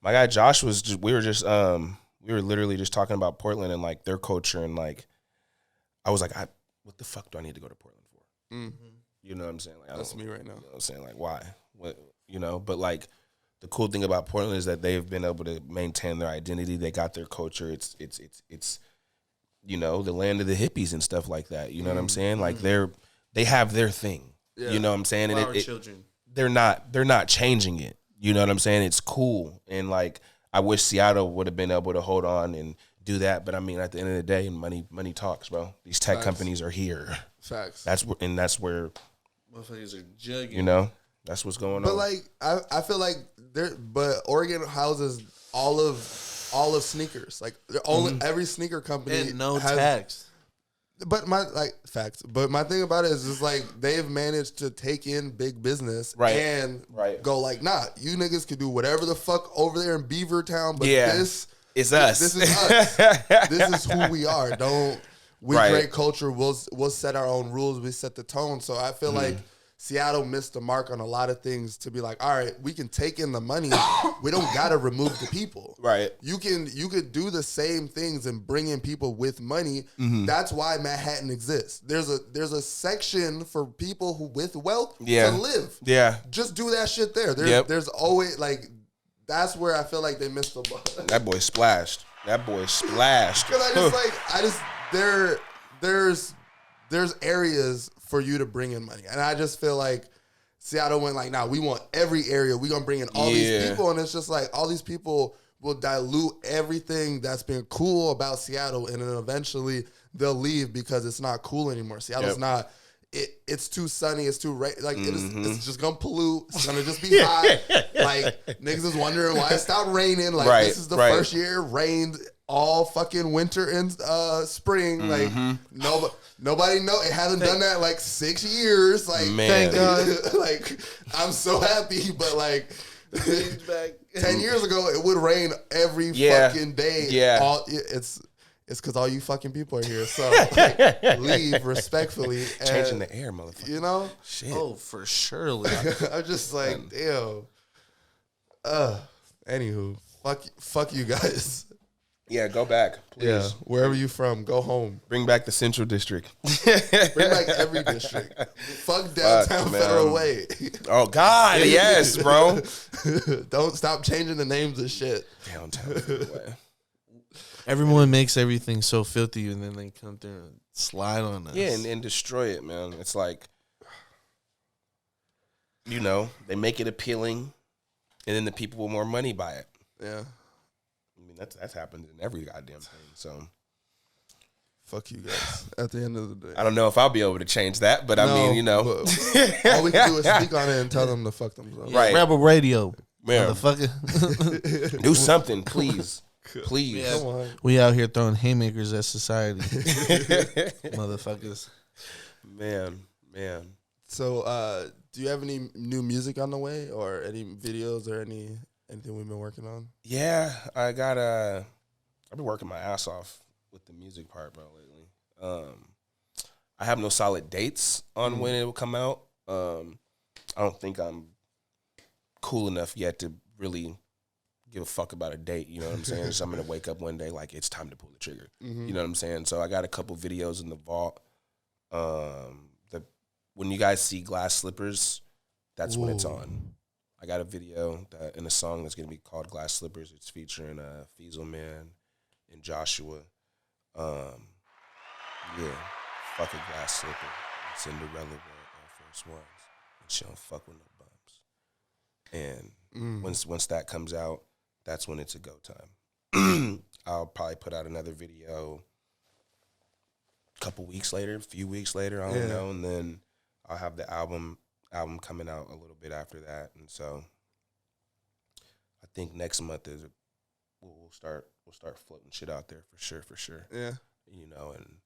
My guy Josh we were literally just talking about Portland and like their culture, and like I was like, what the fuck do I need to go to Portland for? You know what I'm saying? Like, that's me right now. You know what I'm saying? Like, why? What? But like the cool thing about Portland is that they've been able to maintain their identity. They got their culture. It's the land of the hippies and stuff like that. You know what I'm saying? Like they have their thing. Yeah. You know what I'm saying? And children. They're not changing it. You know what I'm saying? It's cool. And like I wish Seattle would have been able to hold on and do that. But I mean, at the end of the day, money talks, bro. These tech companies are here. Facts. That's where Motherfuckers are jugging. You know? That's what's going But on. like, I feel like Oregon houses all of sneakers. Like, every sneaker company And no has tax. But facts. But my thing about it is just like they've managed to take in big business and go like, nah, you niggas can do whatever the fuck over there in Beavertown, but this it's us. This is us. This is who we are. We create culture. We'll set our own rules. We set the tone. So I feel like Seattle missed the mark on a lot of things to be like, all right, we can take in the money. We don't gotta remove the people. Right. You could do the same things and bring in people with money. That's why Manhattan exists. There's a section for people who with wealth to live. Yeah. Just do that shit there. There's always like that's where I feel like they missed the ball. That boy splashed. Because there's areas for you to bring in money. And I just feel like Seattle went like, nah, we want every area. We're going to bring in all these people. And it's just like all these people will dilute everything that's been cool about Seattle. And then eventually they'll leave because it's not cool anymore. Seattle's not, it's too sunny. It's too, it's just going to pollute. It's going to just be hot. Like niggas is wondering why it stopped raining. Like this is the first year it rained all fucking winter and spring. Like nobody know it hasn't done that in like 6 years. Like thank God. Like I'm so happy, but like 10 years ago it would rain every fucking day. Yeah, it's because all you fucking people are here. So leave respectfully. Changing the air, motherfucker. You know? Shit. Oh, for sure. I'm just like, damn. Anywho, fuck you guys. Yeah, go back, please. Yeah, wherever you from, go home. Bring back the Central District. Bring back every district. Fuck downtown Federal Way. Oh God, yes, bro. Don't stop changing the names of shit. Downtown Federal Way. Everyone makes everything so filthy, and then they come through and slide on us. Yeah, and destroy it, man. It's like, they make it appealing, and then the people with more money buy it. Yeah. I mean, that's happened in every goddamn thing. So, fuck you guys. At the end of the day, I don't know if I'll be able to change that, but I mean, all we can do is speak on it and tell them to fuck themselves. Right. Rebel Radio, yeah. motherfucker. Do something, please, please. Come on. We out here throwing haymakers at society, motherfuckers. Man. So, do you have any new music on the way, or any videos, or anything we've been working on? Yeah, I've been working my ass off with the music part, bro, lately. I have no solid dates on when it will come out. I don't think I'm cool enough yet to really give a fuck about a date, you know what I'm saying? So I'm going to wake up one day like it's time to pull the trigger. You know what I'm saying? So I got a couple videos in the vault. When you guys see Glass Slippers, that's when it's on. I got a video and a song that's going to be called Glass Slippers. It's featuring Feasel Man and Joshua. Yeah, fuck a glass slipper. Cinderella were our first ones. And she don't fuck with no bums. And once that comes out, that's when it's a go time. I'll probably put out another video a few weeks later, I don't know, and then I'll have the album coming out a little bit after that, and so I think next month we'll start floating shit out there for sure. Yeah, and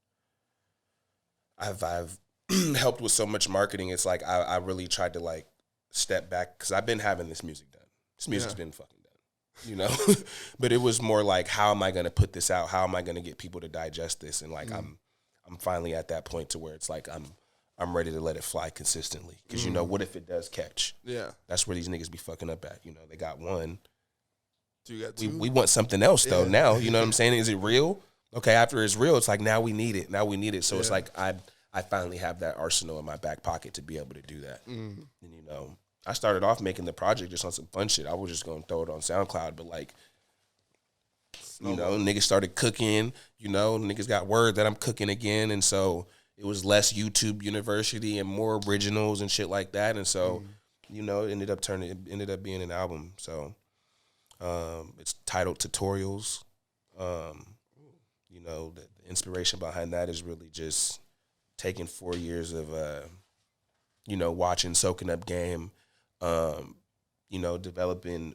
I've helped with so much marketing. It's like I really tried to like step back because I've been having this music done. This music's been fucking done, but it was more like, how am I going to put this out? How am I going to get people to digest this? And like I'm finally at that point to where it's like I'm ready to let it fly consistently. Because, what if it does catch? Yeah. That's where these niggas be fucking up at. They got one. You got two? We want something else, though, now. You know what I'm saying? Is it real? Okay, after it's real, it's like, now we need it. So it's like I finally have that arsenal in my back pocket to be able to do that. And, I started off making the project just on some fun shit. I was just going to throw it on SoundCloud, but, like, niggas started cooking. Niggas got word that I'm cooking again, and so it was less YouTube University and more originals and shit like that. And so, it ended up being an album. So, it's titled Tutorials. The inspiration behind that is really just taking 4 years of, watching, soaking up game, You know, developing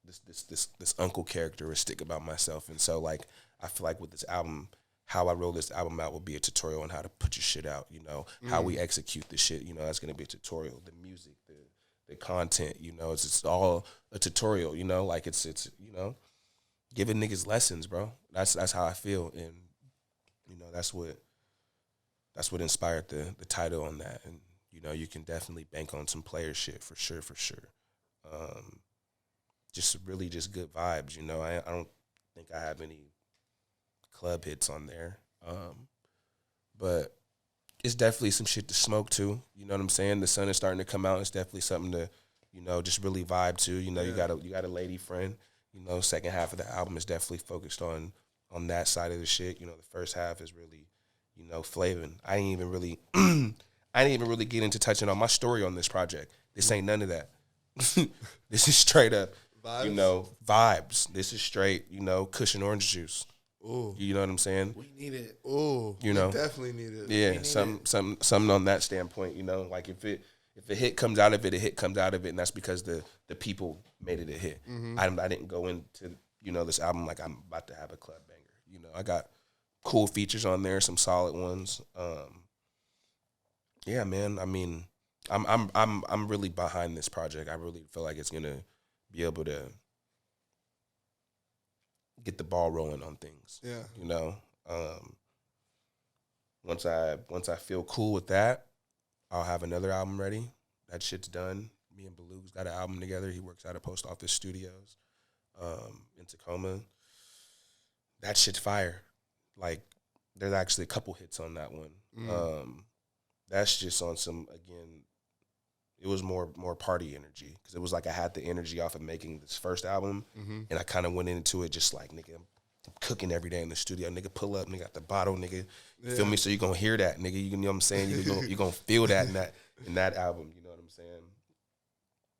this uncle characteristic about myself. And so like I feel like with this album, how I roll this album out will be a tutorial on how to put your shit out, you know, how we execute the shit, you know, that's gonna be a tutorial. The music, the content, you know, it's all a tutorial, you know, like it's you know, giving niggas lessons, bro. That's how I feel. And, you know, that's what inspired the title on that. And, you know, you can definitely bank on some player shit for sure. Just really just good vibes, you know. I don't think I have any club hits on there. But it's definitely some shit to smoke to. You know what I'm saying? The sun is starting to come out. It's definitely something to, you know, just really vibe to. You know, you got a lady friend. You know, second half of the album is definitely focused on that side of the shit. You know, the first half is really, you know, flavin'. I didn't even really get into touching on my story on this project. This ain't none of that. This is straight up, vibes? You know, vibes. This is straight, you know, cushion orange juice. Ooh. You know what I'm saying? We need it. Ooh. You know, we definitely need it. Yeah, something on that standpoint, you know, like if a hit comes out of it, a hit comes out of it, and that's because the people made it a hit. I didn't go into, you know, this album like I'm about to have a club banger. You know, I got cool features on there, some solid ones. Yeah, man. I mean, I'm really behind this project. I really feel like it's gonna be able to get the ball rolling on things. Yeah. You know, once I feel cool with that, I'll have another album ready. That shit's done. Me and Beluga's got an album together. He works out of Post Office Studios in Tacoma. That shit's fire. Like, there's actually a couple hits on that one. That's just on some, again, it was more party energy. Because it was like I had the energy off of making this first album. And I kind of went into it just like, nigga, I'm cooking every day in the studio. Nigga, pull up. Nigga, got the bottle. Nigga, feel me? So you're going to hear that, nigga. You know what I'm saying? You're going to feel that in that album. You know what I'm saying?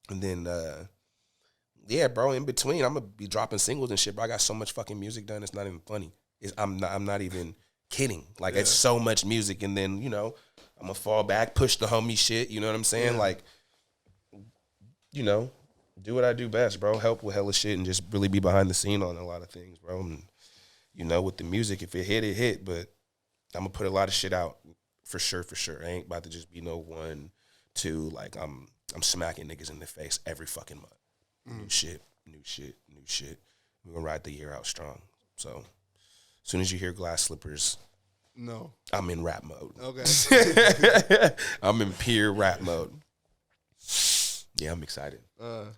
And then, yeah, bro, in between, I'm going to be dropping singles and shit, bro. I got so much fucking music done. It's not even funny. I'm not even kidding. Like, it's so much music. And then, you know, I'm going to fall back, push the homie shit. You know what I'm saying? Like, you know, do what I do best, bro. Help with hella shit and just really be behind the scene on a lot of things, bro. And, you know, with the music, if it hit, it hit. But I'm going to put a lot of shit out for sure. I ain't about to just be no 1, 2. Like, I'm smacking niggas in the face every fucking month. New shit. We're going to ride the year out strong. So, as soon as you hear Glass Slippers, no, I'm in rap mode. Okay. I'm in pure rap mode. Yeah, I'm excited. I'll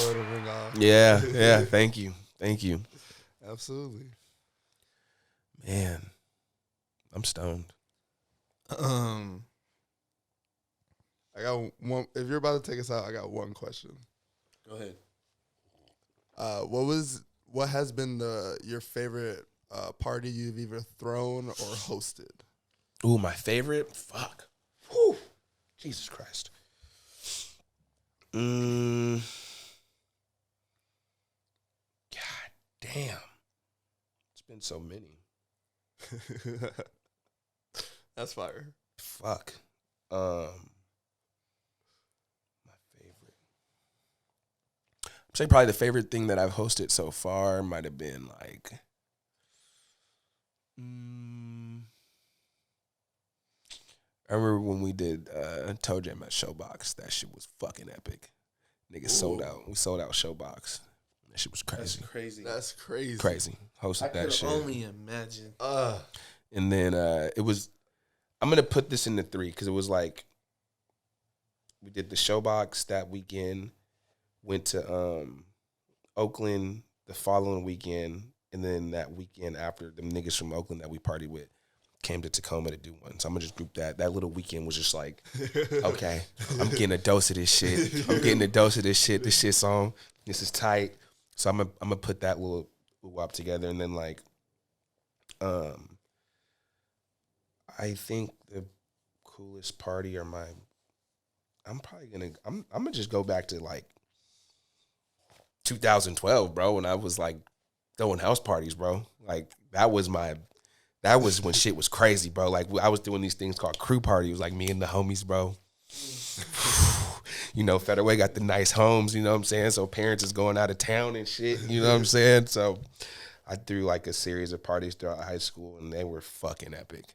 let it ring off. Yeah. Thank you. Absolutely. Man, I'm stoned. I got one. If you're about to take us out, I got one question. Go ahead. What has been your favorite party you've either thrown or hosted? Ooh, my favorite? Fuck. Whew. Jesus Christ. God damn. It's been so many. That's fire. Fuck. My favorite. I'm saying probably the favorite thing that I've hosted so far might have been like I remember when we did Toe Jam at Showbox. That shit was fucking epic. Niggas sold out. We sold out Showbox. That shit was crazy. That's crazy. Crazy. Hosted that shit. I could only imagine. And then it was, I'm going to put this into 3 because it was like, we did the Showbox that weekend, went to Oakland the following weekend, and then that weekend after, the niggas from Oakland that we partied with came to Tacoma to do one. So I'm going to just group that. That little weekend was just like, okay, I'm getting a dose of this shit. This shit's on. This is tight. So I'm gonna put that little wop together. And then like, I think the coolest party I'm gonna just go back to like 2012, bro, when I was like throwing house parties, bro. Like that was my That was when shit was crazy, bro. Like I was doing these things called crew party. It was like me and the homies, bro. You know, Federway got the nice homes, you know what I'm saying? So parents is going out of town and shit, you know what I'm saying? So I threw like a series of parties throughout high school, and they were fucking epic.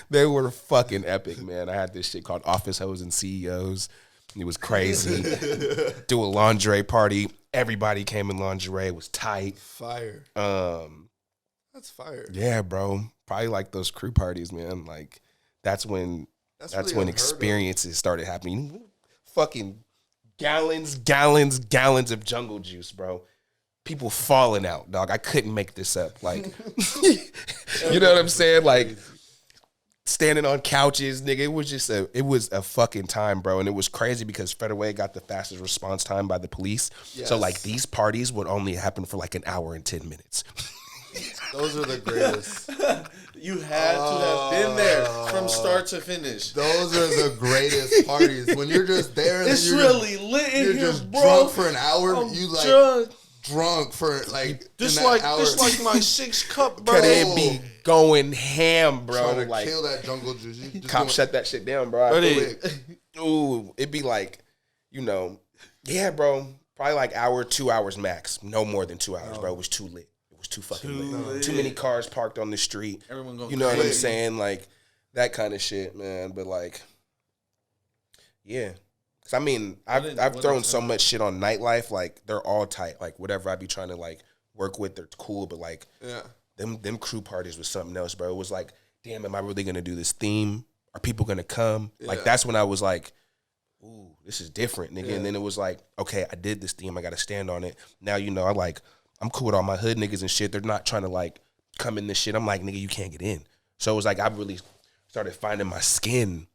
They were fucking epic, man. I had this shit called Office Hoes and CEOs. It was crazy. Do a lingerie party. Everybody came in lingerie. It was tight. Fire. That's fire. Yeah, bro. Probably like those crew parties, man. Like that's when really experiences started happening. Fucking gallons of jungle juice, bro. People falling out, dog. I couldn't make this up. Like, you know what I'm saying? Like, standing on couches, nigga. It was a fucking time, bro. And it was crazy because Federway got the fastest response time by the police. Yes. So, like, these parties would only happen for like an hour and 10 minutes. Those are the greatest. You had to have been there from start to finish. Those are the greatest parties. When you're just there and It's you're really just, lit in you're here, just bro. drunk for an hour. I'm You like drunk for like This in that like hour. this like my 6th cup, bro. Could it be going ham, bro? trying to Like, kill that jungle juice. You just cop doing shut that shit down, bro. quick. Ooh, it'd be like, you know, yeah, bro. Probably like hour, 2 hours max. No more than 2 hours, bro. It was too lit. It was too fucking lit. Too many cars parked on the street. Everyone going You know what I'm crazy. saying? Like, that kind of shit, man. But like, yeah. Cause I mean, I've thrown so much shit on nightlife. Like, they're all tight. Like, whatever I be trying to like work with, they're cool. But like, Yeah. them crew parties was something else, bro. It was like, damn, am I really gonna do this theme? Are people gonna come? Like, that's when I was like, ooh, this is different, nigga. Yeah. And then it was like, okay, I did this theme. I got to stand on it. Now, you know, I'm cool with all my hood niggas and shit. They're not trying to like come in this shit. I'm like, nigga, you can't get in. So it was like, I really started finding my skin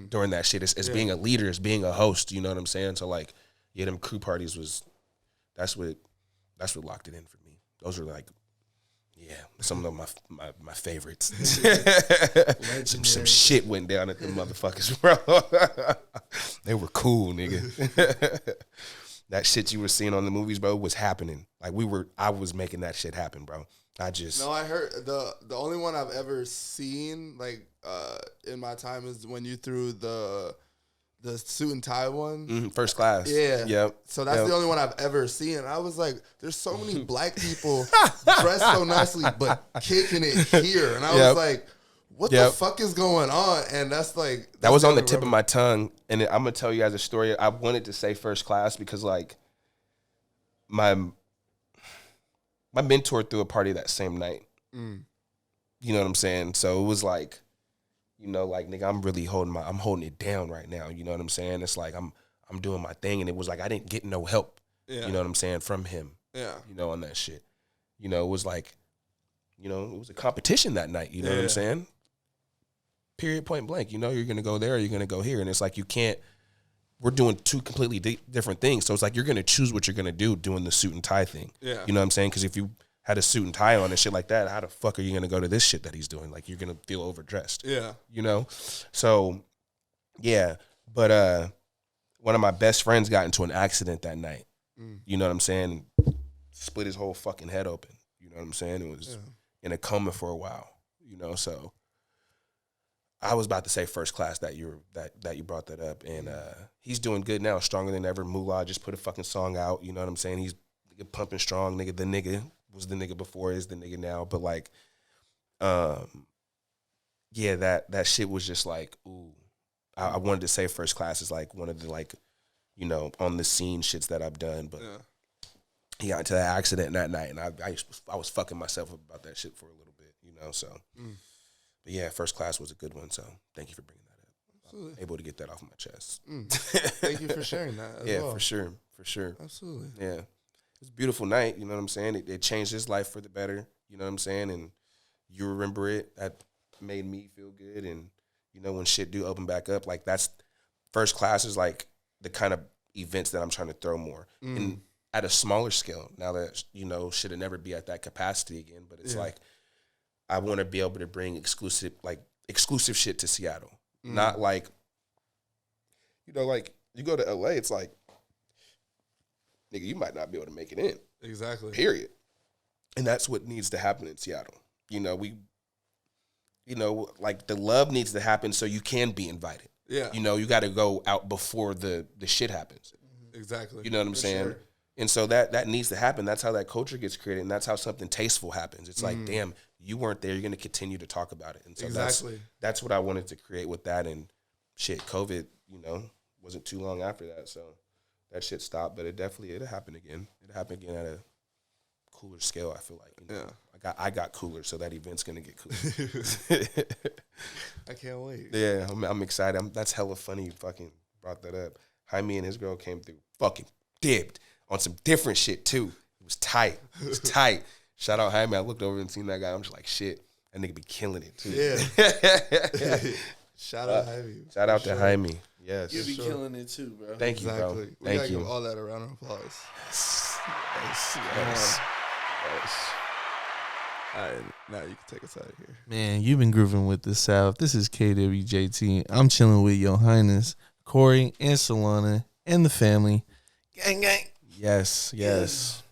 during that shit. As being a leader, as being a host, you know what I'm saying? So like, yeah, them crew parties that's what locked it in for me. Those were like, yeah, some of my favorites. some shit went down at the motherfuckers, bro. They were cool, nigga. That shit you were seeing on the movies, bro, was happening. Like I was making that shit happen, bro. No, I heard the only one I've ever seen like in my time is when you threw the suit and tie one. First class. Yeah. Yep. So that's the only one I've ever seen. I was like, there's so many black people dressed so nicely, but kicking it here. And I was like, what the fuck is going on? And that's like... That was on the tip of my tongue. And I'm going to tell you guys a story. I wanted to say first class because like my mentor threw a party that same night. You know what I'm saying? So it was like, you know, like, nigga, I'm holding it down right now. You know what I'm saying? It's like, I'm doing my thing. And it was like, I didn't get no help, you know what I'm saying, from him, you know, on that shit. You know, it was like, you know, it was a competition that night. You know what I'm saying? Period, point blank. You know, you're going to go there or you're going to go here. And it's like, we're doing two completely different things. So it's like, you're going to choose what you're going to do doing the suit and tie thing. Yeah. You know what I'm saying? Because if you had a suit and tie on and shit like that, how the fuck are you going to go to this shit that he's doing? Like, you're going to feel overdressed. Yeah. You know? So, yeah. But one of my best friends got into an accident that night. You know what I'm saying? Split his whole fucking head open. You know what I'm saying? It was in a coma for a while. You know, so I was about to say first class that you brought that up. And he's doing good now, stronger than ever. Moolah just put a fucking song out. You know what I'm saying? He's pumping strong, nigga. The nigga was the nigga before, is the nigga now. But like, yeah, that shit was just like, ooh. I wanted to say first class is like one of the like, you know, on the scene shits that I've done. But he got into that accident that night, and I was fucking myself up about that shit for a little bit, you know. So, but yeah, first class was a good one. So thank you for bringing that up. Absolutely. Able to get that off my chest. Thank you for sharing that. As well. For sure. Absolutely. Yeah. It was a beautiful night, you know what I'm saying? It changed his life for the better, you know what I'm saying? And you remember it. That made me feel good. And, you know, when shit do open back up, like that's first class is like the kind of events that I'm trying to throw more. And at a smaller scale, now that, you know, should have never be at that capacity again. But it's like, I want to be able to bring exclusive shit to Seattle. Not like, you know, like you go to LA, it's like, nigga, you might not be able to make it in. Exactly. Period. And that's what needs to happen in Seattle. like the love needs to happen so you can be invited. Yeah. You got to go out before the shit happens. Exactly. You know what I'm saying? Sure. And so that needs to happen. That's how that culture gets created, and that's how something tasteful happens. It's like, damn, you weren't there. You're going to continue to talk about it. And so that's what I wanted to create with that. And shit, COVID, wasn't too long after that. So that shit stopped, but it'll happen again. It'll happen again at a cooler scale, I feel like. Yeah. I got cooler, so that event's going to get cooler. I can't wait. Yeah, I'm excited. That's hella funny you fucking brought that up. Jaime and his girl came through, fucking dipped on some different shit too. It was tight. Shout out Jaime. I looked over and seen that guy. I'm just like, shit, that nigga be killing it too. Yeah. Shout out Jaime. Shout out to Jaime. Yes. You be killing it too, bro. Thank you, bro. We Thank gotta you. give all that a round of applause. Yes. All right, now you can take us out of here. Man, you've been grooving with the South. This is KWJT. I'm chilling with Yohinnes, Corey, and Solana, and the family. Gang, gang. Yes.